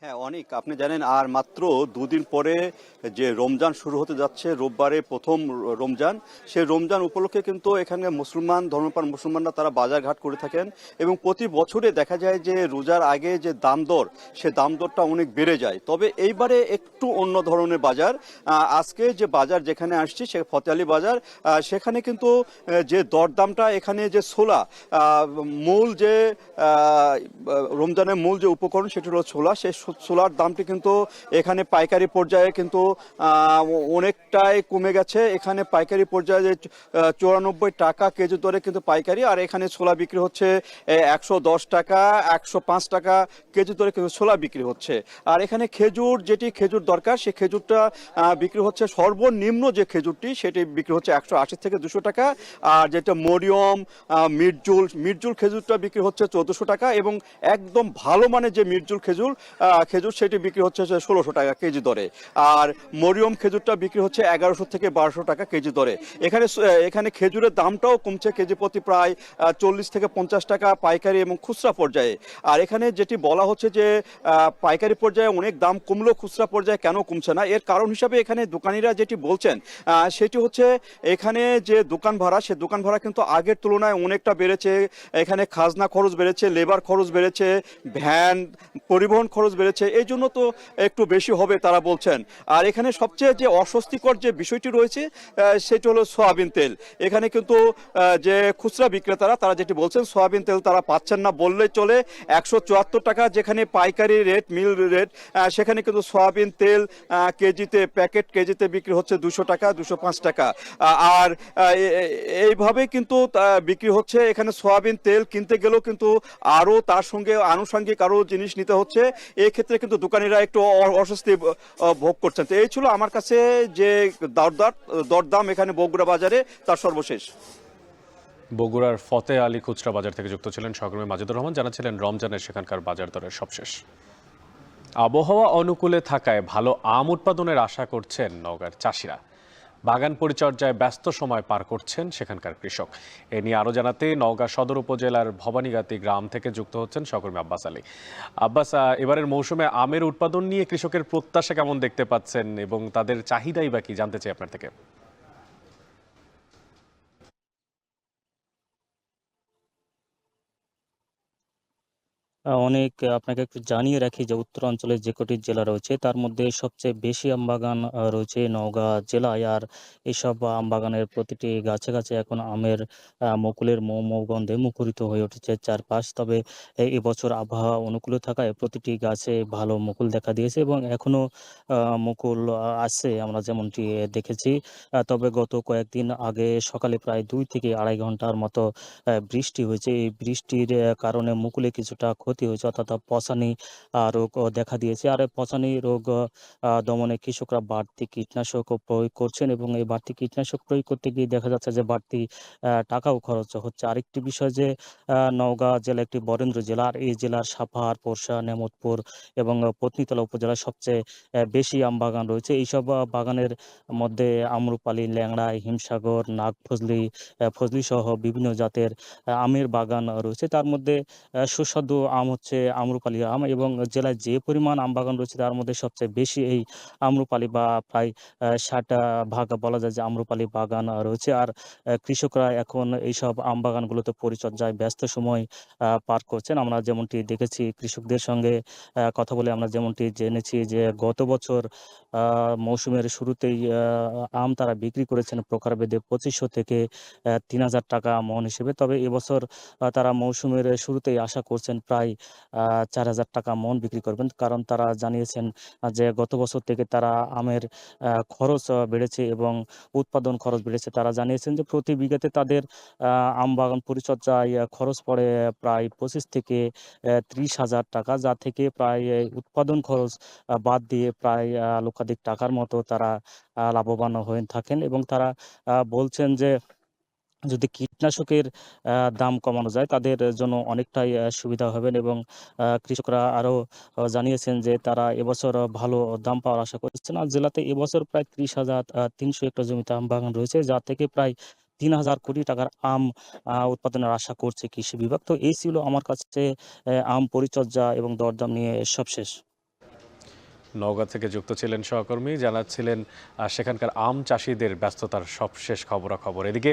হ্যাঁ অনেক, আপনি জানেন আর মাত্র দুদিন পরে যে রমজান শুরু হতে যাচ্ছে, রোববারে প্রথম রমজান, সেই রমজান উপলক্ষে কিন্তু এখানে মুসলমান ধর্মপ্রাণ মুসলমানরা তারা বাজার ঘাট করে থাকেন এবং প্রতি বছরে দেখা যায় যে রোজার আগে যে দাম দর, সে দাম দরটা অনেক বেড়ে যায়। তবে এইবারে একটু অন্য ধরনের বাজার। আজকে যে বাজার যেখানে আসছি সে ফতে আলী বাজার, সেখানে কিন্তু যে দরদামটা, এখানে যে ছোলা, মূল যে রমজানের মূল যে উপকরণ সেটি হলো ছোলা, সেই ছোলার দামটি কিন্তু এখানে পাইকারি পর্যায়ে কিন্তু অনেকটাই কমে গেছে। এখানে পাইকারি পর্যায়ে 94 টাকা কেজি দরে কিন্তু পাইকারি, আর এখানে ছোলা বিক্রি হচ্ছে 110 টাকা 105 টাকা কেজি দরে কিন্তু ছোলা বিক্রি হচ্ছে। আর এখানে খেজুর, যেটি খেজুর দরকার সেই খেজুরটা বিক্রি হচ্ছে, সর্বনিম্ন যে খেজুরটি সেটি বিক্রি হচ্ছে 180 থেকে 200 টাকা, আর যেটা মরিয়ম মির্জুল খেজুরটা বিক্রি হচ্ছে 1400 টাকা, এবং একদম ভালো মানের যে মির্জুল খেজুর খেজুর সেটি বিক্রি হচ্ছে 1600 টাকা কেজি দরে, আর মরিয়ম খেজুরটা বিক্রি হচ্ছে 1100 থেকে 1200 টাকা কেজি দরে। এখানে খেজুরের দামটাও কমছে কেজি প্রতি প্রায় 40 থেকে 50 টাকা পাইকারি এবং খুচরা পর্যায়ে। আর এখানে যেটি বলা হচ্ছে যে পাইকারি পর্যায়ে অনেক দাম কমলেও খুচরা পর্যায়ে কেন কমছে না, এর কারণ হিসাবে এখানে দোকানিরা যেটি বলছেন সেটি হচ্ছে এখানে যে দোকান ভাড়া, সে দোকান ভাড়া কিন্তু আগের তুলনায় অনেকটা বেড়েছে। এখানে খাজনা খরচ বেড়েছে, লেবার খরচ বেড়েছে, ভ্যান পরিবহন খরচ বেড়েছে, এই জন্য তো একটু বেশি হবে তারা বলছেন। আর এখানে সবচেয়ে যে অস্বস্তিকর যে বিষয়টি রয়েছে সেটি হলো সয়াবিন তেল। এখানে কিন্তু যে খুচরা বিক্রেতারা তারা যেটি বলছেন সয়াবিন তেল তারা পাচ্ছেন না বললেই চলে। 174 টাকা যেখানে পাইকারি রেট, মিল রেট, সেখানে কিন্তু সয়াবিন তেল কেজিতে, প্যাকেট কেজিতে বিক্রি হচ্ছে 200 টাকা, 205 টাকা। আর এইভাবে কিন্তু বিক্রি হচ্ছে। এখানে সয়াবিন তেল কিনতে গেলেও কিন্তু আরও তার সঙ্গে আনুষঙ্গিক আরও জিনিস নিতে হচ্ছে। এই ক্ষেত্রে কিন্তু দোকানিরা একটু অস্বস্তি ভোগ করছেন। তো এই ছিল আমার কাছে যে দরদাম এখানে বগুড়া বাজারে তার সর্বশেষ। বগুড়ার ফতে আলী খুচরা বাজার থেকে যুক্ত ছিলেন সহকর্মী মাজেদুর রহমান, জানাচ্ছিলেন রমজানের সেখানকার বাজার দরের সবশেষ। আবহাওয়া অনুকূলে থাকায় ভালো আম উৎপাদনের আশা করছেন নওগাঁর চাষিরা। বাগান পরিচর্যায় ব্যস্ত সময় পার করছেন সেখানকার কৃষক। এ নিয়ে আরও জানাতে নওগাঁ সদর উপজেলার ভবানীগাতি গ্রাম থেকে যুক্ত হচ্ছেন সহকর্মী আব্বাস আলী। আব্বাস, এবারের মৌসুমে আমের উৎপাদন নিয়ে কৃষকের প্রত্যাশা কেমন দেখতে পাচ্ছেন এবং তাদের চাহিদাই বা কি জানতে চাই আপনার থেকে। অনেক আপনাকে একটু জানিয়ে রাখি যে উত্তরাঞ্চলের যে কটি জেলা রয়েছে তার মধ্যে সবচেয়ে বেশি আমবাগান রয়েছে নওগাঁ জেলায়। আর এইসব আমবাগানের প্রতিটি গাছে গাছে এখন আমের মুকুলের গন্ধে মুখরিত হয়ে উঠেছে চারপাশ। তবে এবছর আবহাওয়া অনুকূলে থাকায় প্রতিটি গাছে ভালো মুকুল দেখা দিয়েছে এবং এখনো মুকুল আসছে আমরা যেমনটি দেখেছি। তবে গত কয়েকদিন আগে সকালে প্রায় 2 থেকে আড়াই ঘন্টার মতো বৃষ্টি হয়েছে। এই বৃষ্টির কারণে মুকুলে কিছুটা ক্ষতি হয়েছে, অর্থাৎ পচানি রোগ দেখা দিয়েছে। আর পচানি রোগ দমনে কৃষকরা বাড়তি কীটনাশক প্রয়োগ করছেন এবং এই বাড়তি কীটনাশক প্রয়োগ করতে গিয়ে দেখা যাচ্ছে যে বাড়তি টাকাও খরচ হচ্ছে। আরেকটি বিষয় যে নওগাঁ জেলা একটি বরেন্দ্র জেলা, আর এই জেলার সাভার, পোরশা, নেমতপুর এবং পত্নীতলা উপজেলায় সবচেয়ে বেশি আম বাগান রয়েছে। এইসব বাগানের মধ্যে আম্রপালি, ল্যাংড়া, হিমসাগর, নাগফজলি, ফজলি সহ বিভিন্ন জাতের আমের বাগান রয়েছে। তার মধ্যে সুস্বাদু আম হচ্ছে আম্রপালি আম এবং জেলায় যে পরিমাণ আম বাগান রয়েছে তার মধ্যে সবচেয়ে বেশি এই আম্রপালি বা প্রায় 60% বলা যায় যে আম্রপালি বাগান রয়েছে। আর কৃষকরা এখন এইসব আম বাগানগুলোতে পরিচর্যায় ব্যস্ত সময় পার করছেন। আমরা যেমনটি দেখেছি কৃষকদের সঙ্গে কথা বলে আমরা যেমনটি জেনেছি যে গত বছর মৌসুমের শুরুতেই আম তারা বিক্রি করেছেন প্রকারভেদে 2500 থেকে 3000 টাকা মন হিসেবে। তবে এবছর তারা মৌসুমের শুরুতেই আশা করছেন প্রায় 4000 টাকা মন বিক্রি করবেন, কারণ তারা জানিয়েছেন যে গত বছর থেকে তারা আমের খরচ বেড়েছে এবং উৎপাদন খরচ বেড়েছে। তারা জানিয়েছেন যে প্রতি বিঘাতে তাদের আম বাগান পরিচর্যায় খরচ পড়ে প্রায় 25 থেকে 30,000 টাকা, যা থেকে প্রায় উৎপাদন খরচ বাদ দিয়ে প্রায় লক্ষাধিক টাকার মতো তারা লাভবান হয়ে থাকেন। এবং তারা বলছেন যে যদি কীটনাশকের দাম কমানো যায় তাদের জন্য অনেকটাই সুবিধা হবেন। এবং কৃষকরা আরও জানিয়েছেন যে তারা এবছর ভালো দাম পাওয়ার আশা করছেন। আর জেলাতে এবছর প্রায় 30,300 হেক্টর জমিতে আম বাগান রয়েছে, যা থেকে প্রায় 3,000 কোটি টাকার আম উৎপাদনের আশা করছে কৃষি বিভাগ। তো এই ছিল আমার কাছে আম পরিচর্যা এবং দরদাম নিয়ে সবশেষ। নওগাঁ থেকে যুক্ত ছিলেন সহকর্মী, জানাচ্ছিলেন সেখানকার আম চাষিদের ব্যস্ততার সবশেষ খবরাখবর। এদিকে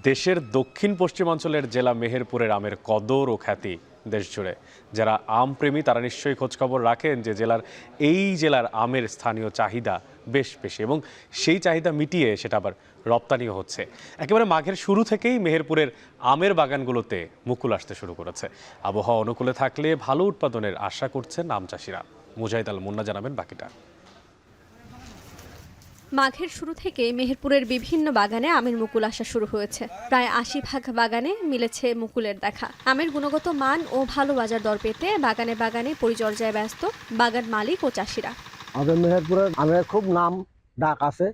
দেশের দক্ষিণ পশ্চিমাঞ্চলের জেলা মেহেরপুরের আমের কদর ও খ্যাতি দেশ জুড়ে। যারা আম প্রেমী তারা নিশ্চয়ই খোঁজখবর রাখেন যে জেলার আমের স্থানীয় চাহিদা বেশ বেশি এবং সেই চাহিদা মিটিয়ে সেটা আবার রপ্তানিও হচ্ছে। একেবারে মাঘের শুরু থেকেই মেহেরপুরের আমের বাগানগুলোতে মুকুল আসতে শুরু করেছে। আবহাওয়া অনুকূলে থাকলে ভালো উৎপাদনের আশা করছেন আম চাষিরা। মুজাহিদ আল মুন্না জানাবেন বাকিটা। মাঘের শুরু থেকে মেহেরপুরের বিভিন্ন বাগানে আমের মুকুল আসা শুরু হয়েছে। প্রায় 80% বাগানে মিলেছে মুকুলের দেখা। আমের গুণগত মান ও ভালো বাজার দর পেতে বাগানে বাগানে পরিচর্যায় ব্যস্ত বাগান মালিক ও চাষিরা। আমাদের মেহেরপুরের আমের খুব নাম ডাক আছে।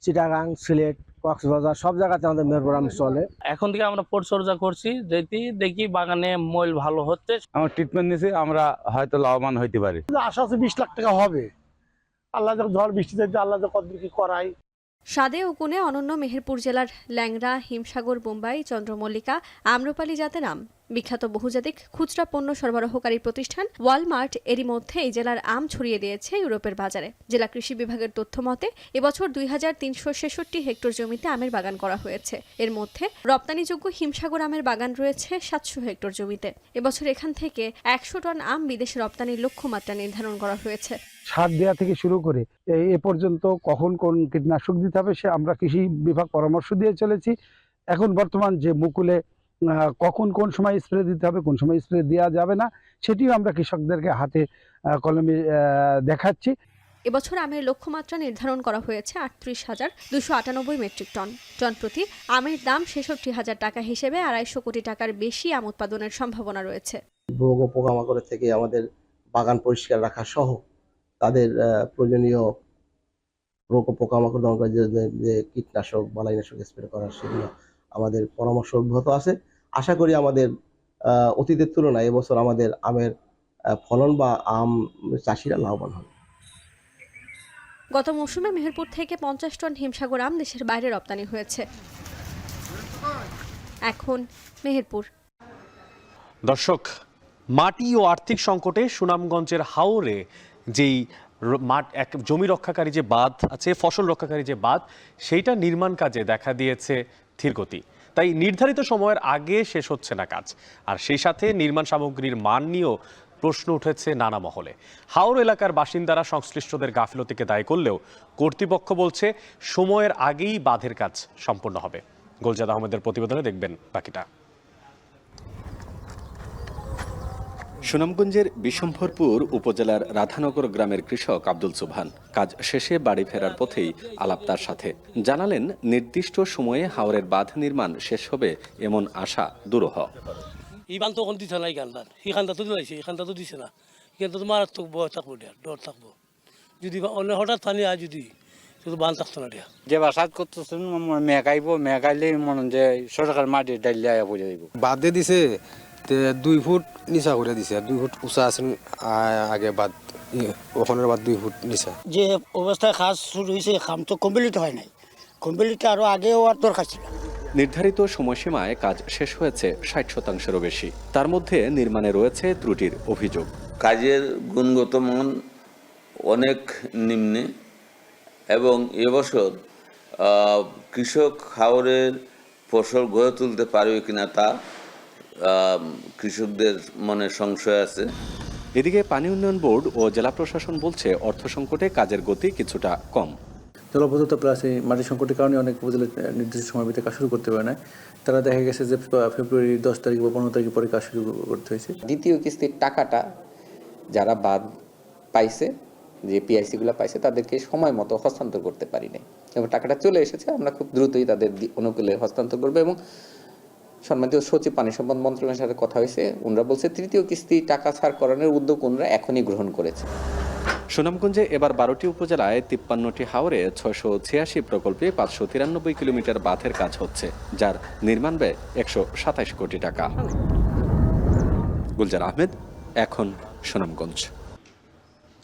চিটাগাং, সিলেট, কক্সবাজার সব জায়গাতে আমাদের মেহেরপুর আম চলে। এখন থেকে আমরা পরিচর্যা করছি, দেখি বাগানে মূল ভালো হচ্ছে। আমার ট্রিটমেন্ট নিয়েছি, আমরা হয়তো লাভবান হইতে পারি। আশা আছে 20 লাখ টাকা হবে, আল্লাহ যখন ঝড় বৃষ্টি দিতে আল্লাহ কত কি করায়। স্বাদে ও গুণে অনন্য মেহেরপুর জেলার ল্যাংড়া, হিমসাগর, বোম্বাই, চন্দ্রমল্লিকা, আম্রপালি জাতের আম। বিখ্যাত বহুজাতিক খুচরা পণ্য সরবরাহকারী প্রতিষ্ঠান ওয়ালমার্ট এরই মধ্যে এই জেলার আম ছড়িয়ে দিয়েছে ইউরোপের বাজারে। জেলা কৃষি বিভাগের তথ্য মতে এবছর 2366 হেক্টর জমিতে আমের বাগান করা হয়েছে। এর মধ্যে রপ্তানিযোগ্য হিমসাগর আমের বাগান রয়েছে 700 হেক্টর জমিতে। এবছর এখান থেকে 100 টন আম বিদেশে রপ্তানির লক্ষ্যমাত্রা নির্ধারণ করা হয়েছে। সার দেওয়া থেকে শুরু করে এ পর্যন্ত কখন কোন কীটনাশক দিতে হবে সে আমরা কৃষি বিভাগ পরামর্শ দিয়ে চলেছি। এখন বর্তমান যে মুকুলে কখন কোন সময় স্প্রে দিতে হবে, কোন সময় স্প্রে দেওয়া যাবে না, সেটিও আমরা কৃষকদেরকে হাতে কলমে দেখাচ্ছি। এবছর আমের লক্ষ্যমাত্রা নির্ধারণ করা হয়েছে 38,298 মেট্রিক টন। টন প্রতি আমের দাম 66,000 টাকা হিসেবে 250 কোটি টাকার বেশি আম উৎপাদনের সম্ভাবনা রয়েছে। রোগ ও পোকামাকড় থেকে আমাদের বাগান পরিষ্কার রাখা সহ তাদের প্রয়োজনীয় রোগ ও পোকামাকড় দমন করার জন্য যে কীটনাশক বালাইনাশক স্প্রে করার সেগুলো আমাদের পরামর্শ অব্যাহত আছে। আশা করি আমাদের অতীতের তুলনায় এবছর আমাদের আমের ফলন বা আম চাষিরা লাভবান হবে। গত মৌসুমে মেহেরপুর থেকে 50 টন হিমসাগর আম দেশের বাইরে রপ্তানি হয়েছে। এখন মেহেরপুর। দর্শক, মাটি ও আর্থিক সংকটে সুনামগঞ্জের হাওরে যেই এক জমি রক্ষাকারী যে বাঁধ আছে, ফসল রক্ষাকারী যে বাঁধ, সেইটা নির্মাণ কাজে দেখা দিয়েছে ধীরগতি। তাই নির্ধারিত সময়ের আগে শেষ হচ্ছে না কাজ, আর সেই সাথে নির্মাণ সামগ্রীর মান নিয়েও প্রশ্ন উঠেছে নানা মহলে। হাওর এলাকার বাসিন্দারা সংশ্লিষ্টদের গাফিলতিকে দায়ী করলেও কর্তৃপক্ষ বলছে সময়ের আগেই বাঁধের কাজ সম্পন্ন হবে। গোলজাদ আহমেদের প্রতিবেদনে দেখবেন বাকিটা। সুনামগঞ্জের বিশম্ভরপুর উপজেলার রাধানগর গ্রামের কৃষক আব্দুল সুবহান কাজ শেষে বাড়ি ফেরার পথেই আলাপ তার সাথে। জানালেন নির্দিষ্ট সময়ে হাওরের বাঁধ নির্মাণ শেষ হবে এমন আশা দুরূহ। ইবান তো দিছে না, এখানটা তো দিয়েছে, এখানটা তো দিছে না, এখানটা তো মারাত্মক ভয় থাকবো, ডর থাকবো। যদি হঠাৎ পানি আয়, যদি শুধু বান থাকতো না। যে বাসাত করতেছেন মেঘাইলে মনে যে সরকার মাটি ডাইলে পড়ে যাইব। বাদে দিছে 2 ফুট নিচা করে দিছে, 2 ফুট উঁচা আছে আগে বাদ, ওখানের বাদ 2 ফুট নিচা। যে অবস্থায় কাজ শুরু হয়েছে, কাম তো কমপ্লিট হয় নাই, কমপ্লিট আরো আগে হওয়ার দরকার ছিল। নির্ধারিত সময়সীমায় কাজ শেষ হয়েছে 60%-এরও বেশি। তার মধ্যে নির্মাণে রয়েছে ত্রুটির অভিযোগ। কাজের গুণগত মান অনেক নিম্নে এবং এবছর কৃষক হাওরের ফসল গড়ে তুলতে পারবে কিনা তা কৃষকদের মনে সংশয় আছে। এদিকে পানি উন্নয়ন বোর্ড ও জেলা প্রশাসন বলছে অর্থ সংকটে কাজের গতি কিছুটা কম। জলবদ্ধতা প্লাস এই মাটির সংকটের কারণে অনেক উপজেলা নির্দিষ্ট সময়ের ভিতরে কাজ শুরু করতে পারে না। তারা দেখা গেছে যে ফেব্রুয়ারি 10 তারিখ বা 15 তারিখ পরে কাজ শুরু করতে হয়েছে। দ্বিতীয় কিস্তির টাকাটা যারা বাদ পাইছে, যে পিআইসিগুলো পাইছে, তাদেরকে সময় মতো হস্তান্তর করতে পারি নাই এবং টাকাটা চলে এসেছে। আমরা খুব দ্রুতই তাদের অনুকূলে হস্তান্তর করবো। এবং সম্মানিত সচিব পানি সম্পদ মন্ত্রণালয়ের সাথে কথা হয়েছে, ওনারা বলছে তৃতীয় কিস্তি টাকা ছাড় করানোর উদ্যোগ ওনারা এখনই গ্রহণ করেছে। সুনামগঞ্জে এবার 12টি উপজেলায় 53টি হাওরে 686 প্রকল্পে 593 কিলোমিটার বাঁধের কাজ হচ্ছে, যার নির্মাণ ব্যয় 127 কোটি টাকা। গুলজার আহমেদ, এখন সুনামগঞ্জ।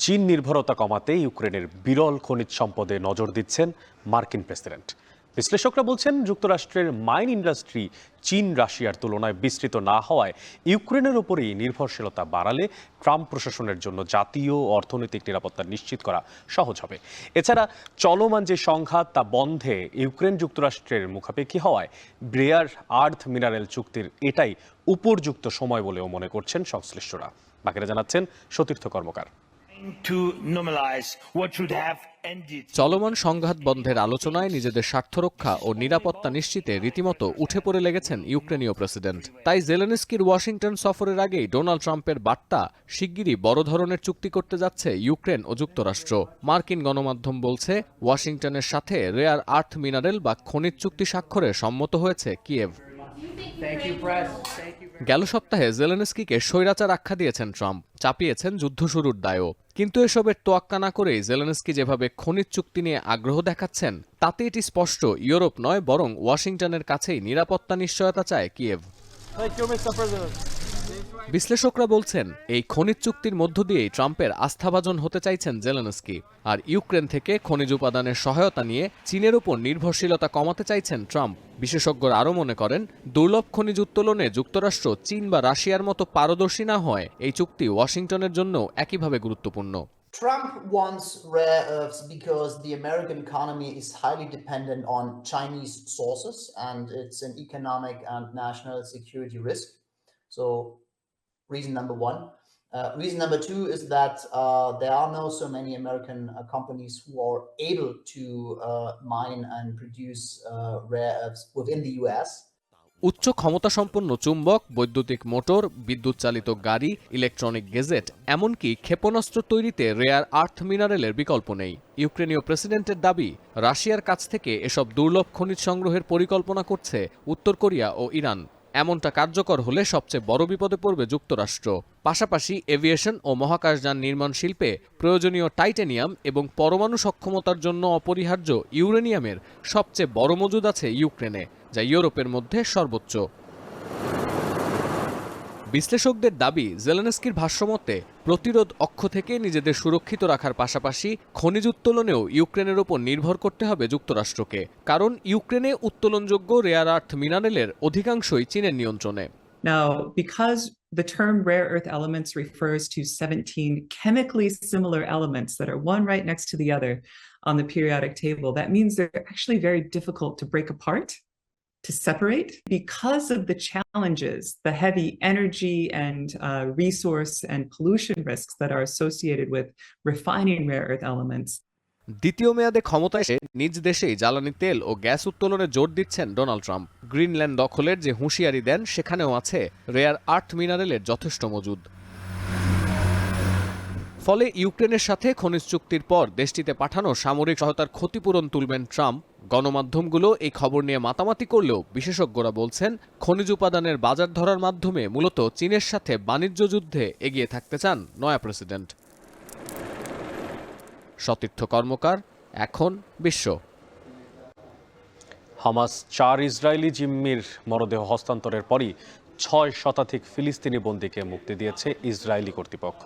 চীন নির্ভরতা কমাতে ইউক্রেনের বিরল খনিজ সম্পদে নজর দিচ্ছেন মার্কিন প্রেসিডেন্ট। বিশ্লেষকরা বলছেন যুক্তরাষ্ট্রের মাইন ইন্ডাস্ট্রি চীন রাশিয়ার তুলনায় বিস্তৃত না হওয়ায় ইউক্রেনের উপরেই নির্ভরশীলতা বাড়ালে ট্রাম্প প্রশাসনের জন্য জাতীয় অর্থনৈতিক নিরাপত্তা নিশ্চিত করা সহজ হবে। এছাড়া চলমান যে সংঘাত তা বন্ধে ইউক্রেন যুক্তরাষ্ট্রের মুখাপেক্ষী হওয়ায় ব্রেয়ার আর্থ মিনারেল চুক্তির এটাই উপযুক্ত সময় বলেও মনে করছেন সংশ্লিষ্টরা। বাকিরা জানাচ্ছেন সতীর্থ কর্মকার। চলমান সংঘাত বন্ধের আলোচনায় নিজেদের স্বার্থ রক্ষা ও নিরাপত্তা নিশ্চিতে রীতিমতো উঠে পড়ে লেগেছেন ইউক্রেনীয় প্রেসিডেন্ট। তাই জেলেনস্কির ওয়াশিংটন সফরের আগেই ডোনাল্ড ট্রাম্পের বার্তা, শিগগিরই বড় ধরনের চুক্তি করতে যাচ্ছে ইউক্রেন ও যুক্তরাষ্ট্র। মার্কিন গণমাধ্যম বলছে, ওয়াশিংটনের সাথে রেয়ার আর্থ মিনারেল বা খনিজ চুক্তি স্বাক্ষরে সম্মত হয়েছে কিয়েভ। গেল সপ্তাহে জেলেনস্কিকে স্বৈরাচার আখ্যা দিয়েছেন ট্রাম্প, চাপিয়েছেন যুদ্ধ শুরুর দায়ও। কিন্তু এসবের তোয়াক্কা না করেই জেলেনস্কি যেভাবে খনিজ চুক্তি নিয়ে আগ্রহ দেখাচ্ছেন, তাতে এটি স্পষ্ট ইউরোপ নয় বরং ওয়াশিংটনের কাছেই নিরাপত্তা নিশ্চয়তা চায় কিয়েভ। বিশ্লেষকরা বলছেন, এই খনিজ চুক্তির মধ্য দিয়েই ট্রাম্পের আস্থাভাজন হতে চাইছেন জেলেনস্কি। আর ইউক্রেন থেকে খনিজ উপাদানের সহায়তা নিয়ে চীনের উপর নির্ভরশীলতা কমাতে চাইছেন ট্রাম্প। বিশেষজ্ঞরা আরও মনে করেন, দুর্লভ খনিজ উত্তোলনে যুক্তরাষ্ট্র, চীন বা রাশিয়ার মতো পারদর্শী না হয় এই চুক্তি ওয়াশিংটনের জন্য একইভাবে গুরুত্বপূর্ণ। Trump wants rare earths because the American economy is highly dependent on Chinese sources, and it's an economic and national security risk. So, reason number one. Reason number two is that there are no so many American companies who are able to mine and produce rare earths within the US. উচ্চ ক্ষমতাসম্পন্ন চুম্বক, বৈদ্যুতিক মোটর, বিদ্যুৎ চালিত গাড়ি, ইলেকট্রনিক গেজেট, এমনকি ক্ষেপণাস্ত্র তৈরিতে রেয়ার আর্থ মিনারেলের বিকল্প নেই। ইউক্রেনীয় প্রেসিডেন্টের দাবি, রাশিয়ার কাছ থেকে এসব দুর্লভ খনিজ সংগ্রহের পরিকল্পনা করছে উত্তর কোরিয়া ও ইরান। এমনটা কার্যকর হলে সবচেয়ে বড় বিপদে পড়বে যুক্তরাষ্ট্র। পাশাপাশি এভিয়েশন ও মহাকাশযান নির্মাণ শিল্পে প্রয়োজনীয় টাইটেনিয়াম এবং পরমাণু সক্ষমতার জন্য অপরিহার্য ইউরেনিয়ামের সবচেয়ে বড় মজুদ আছে ইউক্রেনে, যা ইউরোপের মধ্যে সর্বোচ্চ। বিশ্লেষকদের দাবি, জেলেনস্কির ভাষ্যমতে প্রতিরোধ অক্ষ থেকে নিজেদের সুরক্ষিত রাখার পাশাপাশি খনিজ উত্তোলনেও ইউক্রেনের ওপর নির্ভর করতে হবে যুক্তরাষ্ট্রকে, কারণ ইউক্রেনে উত্তোলনযোগ্য রেয়ার আর্থ মিনারেলের অধিকাংশই চীনের নিয়ন্ত্রণে। Now, because the term rare earth elements refers to 17 chemically similar elements that are one right next to the other on the periodic table, that means they're actually very difficult to break apart, to separate, because of the challenges, the heavy energy and resource and pollution risks that are associated with refining rare earth elements. দ্বিতীয় মেয়াদে ক্ষমতায় এসে নিজ দেশেই জ্বালানি তেল ও গ্যাস উত্তোলনে জোর দিচ্ছেন ডোনাল্ড ট্রাম্প। গ্রিনল্যান্ড দখলের যে হুঁশিয়ারি দেন, সেখানেও আছে রেয়ার আর্থ মিনারেলের যথেষ্ট মজুদ। ফলে ইউক্রেনের সাথে খনিজ চুক্তির পর দেশটিতে পাঠানো সামরিক সহায়তার ক্ষতিপূরণ তুলবেন ট্রাম্প। গণমাধ্যমগুলো এই খবর নিয়ে মাতামাতি করলেও বিশেষজ্ঞরা বলছেন, খনিজ উপাদানের বাজার ধরার মাধ্যমে মূলত চীনের সাথে বাণিজ্য যুদ্ধে এগিয়ে থাকতে চান নয়া প্রেসিডেন্ট। সতীর্থ কর্মকার, এখন বিশ্ব। হামাস 4 ইসরায়েলি জিম্মির মরদেহ হস্তান্তরের পরই 6 শতাধিক ফিলিস্তিনি বন্দীকে মুক্তি দিয়েছে ইসরায়েলি কর্তৃপক্ষ।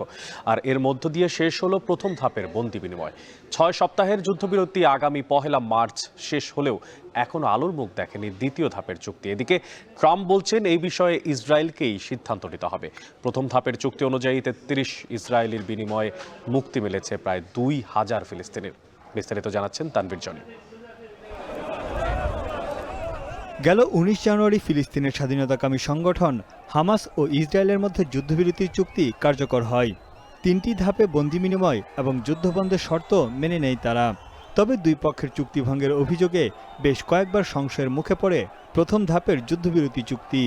আর এর মধ্য দিয়ে শেষ হলো প্রথম ধাপের বন্দি বিনিময়। 6 সপ্তাহের যুদ্ধবিরতি আগামী 1 মার্চ শেষ হলেও এখনো আলোর মুখ দেখেনি দ্বিতীয় ধাপের চুক্তি। এদিকে ট্রাম্প বলছেন, এই বিষয়ে ইসরায়েলকেই সিদ্ধান্ত নিতে হবে। প্রথম ধাপের চুক্তি অনুযায়ী 33 ইসরায়েলির বিনিময়ে মুক্তি মিলেছে প্রায় 2000 ফিলিস্তিনির। বিস্তারিত জানাচ্ছেন তানভীর জনি। গেল 19 জানুয়ারি ফিলিস্তিনের স্বাধীনতাকামী সংগঠন হামাস ও ইসরায়েলের মধ্যে যুদ্ধবিরতির চুক্তি কার্যকর হয়। 3টি ধাপে বন্দি বিনিময় এবং যুদ্ধবন্ধের শর্ত মেনে নেয় তারা। তবে দুই পক্ষের চুক্তি ভঙ্গের অভিযোগে বেশ কয়েকবার সংশয়ের মুখে পড়ে প্রথম ধাপের যুদ্ধবিরতি চুক্তি।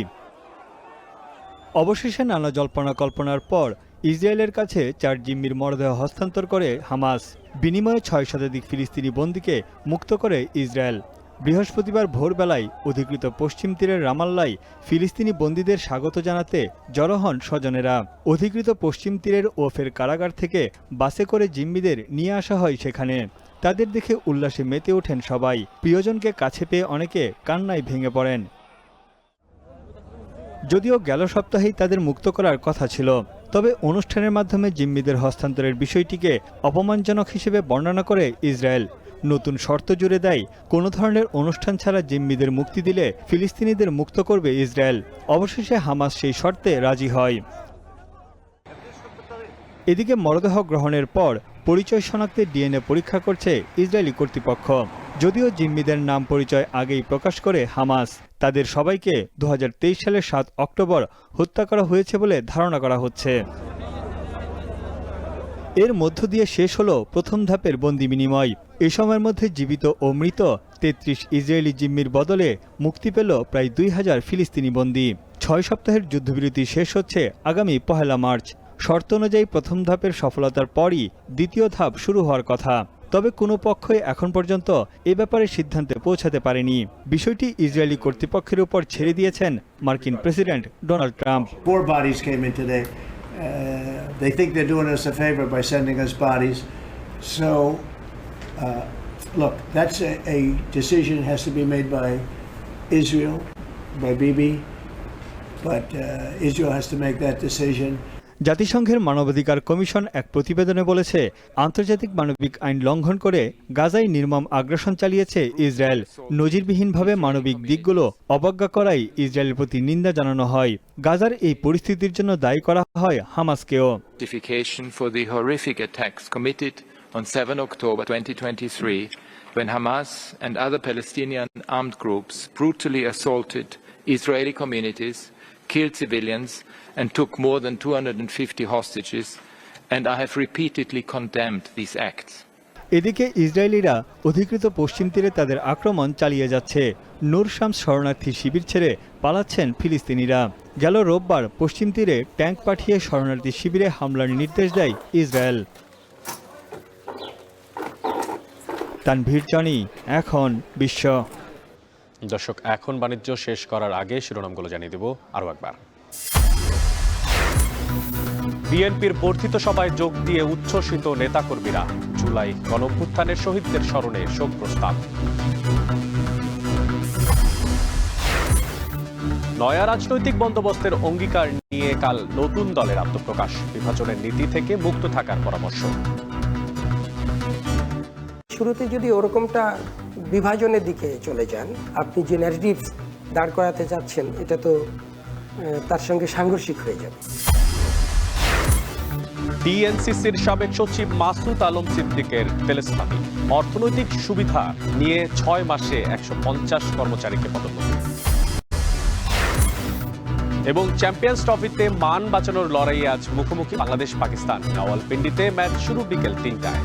অবশেষে নানা জল্পনা কল্পনার পর ইসরায়েলের কাছে 4 জিম্মির মরদেহ হস্তান্তর করে হামাস। বিনিময়ে 6 শতাধিক ফিলিস্তিনি বন্দীকে মুক্ত করে ইসরায়েল। বৃহস্পতিবার ভোরবেলায় অধিকৃত পশ্চিম তীরের রামাল্লায় ফিলিস্তিনি বন্দীদের স্বাগত জানাতে জড়ো হন স্বজনেরা। অধিকৃত পশ্চিম তীরের ওফের কারাগার থেকে বাসে করে জিম্মিদের নিয়ে আসা হয় সেখানে। তাদের দেখে উল্লাসে মেতে ওঠেন সবাই। প্রিয়জনকে কাছে পেয়ে অনেকে কান্নায় ভেঙে পড়েন। যদিও গেল সপ্তাহেই তাদের মুক্ত করার কথা ছিল, তবে অনুষ্ঠানের মাধ্যমে জিম্মিদের হস্তান্তরের বিষয়টিকে অপমানজনক হিসেবে বর্ণনা করে ইসরায়েল। নতুন শর্ত জুড়ে দেয়, কোনো ধরনের অনুষ্ঠান ছাড়া জিম্মিদের মুক্তি দিলে ফিলিস্তিনিদের মুক্ত করবে ইসরায়েল। অবশেষে হামাস সেই শর্তে রাজি হয়। এদিকে মরদেহ গ্রহণের পর পরিচয় শনাক্তে ডিএনএ পরীক্ষা করছে ইসরায়েলি কর্তৃপক্ষ। যদিও জিম্মিদের নাম পরিচয় আগেই প্রকাশ করে হামাস, তাদের সবাইকে 2023 সালের 7 অক্টোবর হত্যা করা হয়েছে বলে ধারণা করা হচ্ছে। এর মধ্য দিয়ে শেষ হলো প্রথম ধাপের বন্দি বিনিময়। এ সময়ের মধ্যে জীবিত ও মৃত 33 ইসরায়েলি জিম্মির বদলে মুক্তি পেল প্রায় 2000 ফিলিস্তিনি বন্দী। 6 সপ্তাহের যুদ্ধবিরতি শেষ হচ্ছে আগামী 1 মার্চ। শর্ত অনুযায়ী প্রথম ধাপের সফলতার পরই দ্বিতীয় ধাপ শুরু হওয়ার কথা। তবে কোনো পক্ষই এখন পর্যন্ত এ ব্যাপারে সিদ্ধান্তে পৌঁছাতে পারেনি। বিষয়টি ইসরায়েলি কর্তৃপক্ষের উপর ছেড়ে দিয়েছেন মার্কিন president Donald Trump. They think they're doing us a favor by sending us bodies. So, look, that's a decision has to be made by Israel, by Bibi, but Israel has to make that decision. জাতিসংঘের মানবাধিকার কমিশন এক প্রতিবেদনে বলেছে, আন্তর্জাতিক মানবিক আইন লঙ্ঘন করে গাজায় নির্মম আগ্রাসন চালিয়েছে ইসরায়েল। নজিরবিহীনভাবে মানবিক দিকগুলো অবজ্ঞা করাই ইসরায়েলের প্রতি নিন্দা জানানো হয়। গাজার এই পরিস্থিতির জন্য দায়ী করা হয় হামাসকেও। For the horrific attacks committed on 7 October 2023, when Hamas and other Palestinian armed groups brutally assaulted Israeli communities, killed civilians, and took more than 250 hostages, and I have repeatedly condemned these acts. এদিকে ইসরায়েলিরা অধিকৃত পশ্চিম তীরে তাদের আক্রমণ চালিয়ে যাচ্ছে। নূর শামস শরণার্থী শিবির ছেড়ে পালাচ্ছেন ফিলিস্তিনিরা। গেল রোববার পশ্চিম তীরে ট্যাঙ্ক পাঠিয়ে শরণার্থী শিবিরে হামলার নির্দেশ দেয় ইসরায়েল। তানভীর জনি, এখন বিশ্ব। দর্শক, এখন বাণিজ্য শেষ করার আগে শিরোনামগুলো জানিয়ে দেব আরও একবার। বিএনপির বর্ধিত সভায় যোগ দিয়ে উচ্ছ্বসিত নেতাকর্মীরা। জুলাই গণঅভ্যুত্থানের শহীদদের স্মরণে শোক প্রস্তাব। নয়া রাজনৈতিক বন্দোবস্তের অঙ্গীকার নিয়ে কাল নতুন দলের আত্মপ্রকাশ। বিভাজনের নীতি থেকে মুক্ত থাকার পরামর্শ। শুরুতে যদি ওরকমটা বিভাজনের দিকে চলে যান, আপনি যে ন্যারেটিভস দাঁড় করাতে যাচ্ছেন এটা তো তার সঙ্গে সাংঘর্ষিক হয়ে যাবে। ডিএনসিসির সাবেক সচিব মাসুদ আলম সিদ্দিকের তেলেস্তামি। অর্থনৈতিক সুবিধা নিয়ে 6 মাসে 150 কর্মচারীকে পদোন্নতি। এবং চ্যাম্পিয়ন্স ট্রফিতে মান বাঁচানোর লড়াইয়ে আজ মুখোমুখি বাংলাদেশ পাকিস্তান। রাওয়ালপিন্ডিতে ম্যাচ শুরু বিকেল 3টায়।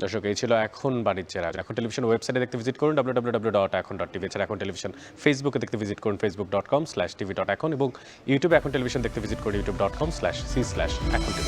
দর্শক, এই ছিল এখন বাণিজ্যের আয়োজন। এখন টেলিভিশন ওয়েবসাইটে দেখতে ভিজিট করুন www.ekhon.tv। এছাড়া এখন টেলিভিশন ফেসবুকে দেখতে ভিজিট করুন facebook.com/tv.ekhon এবং ইউটিউবে এখন টেলিভিশন দেখতে ভিজিট করুন youtube.com/c/ekhon tv।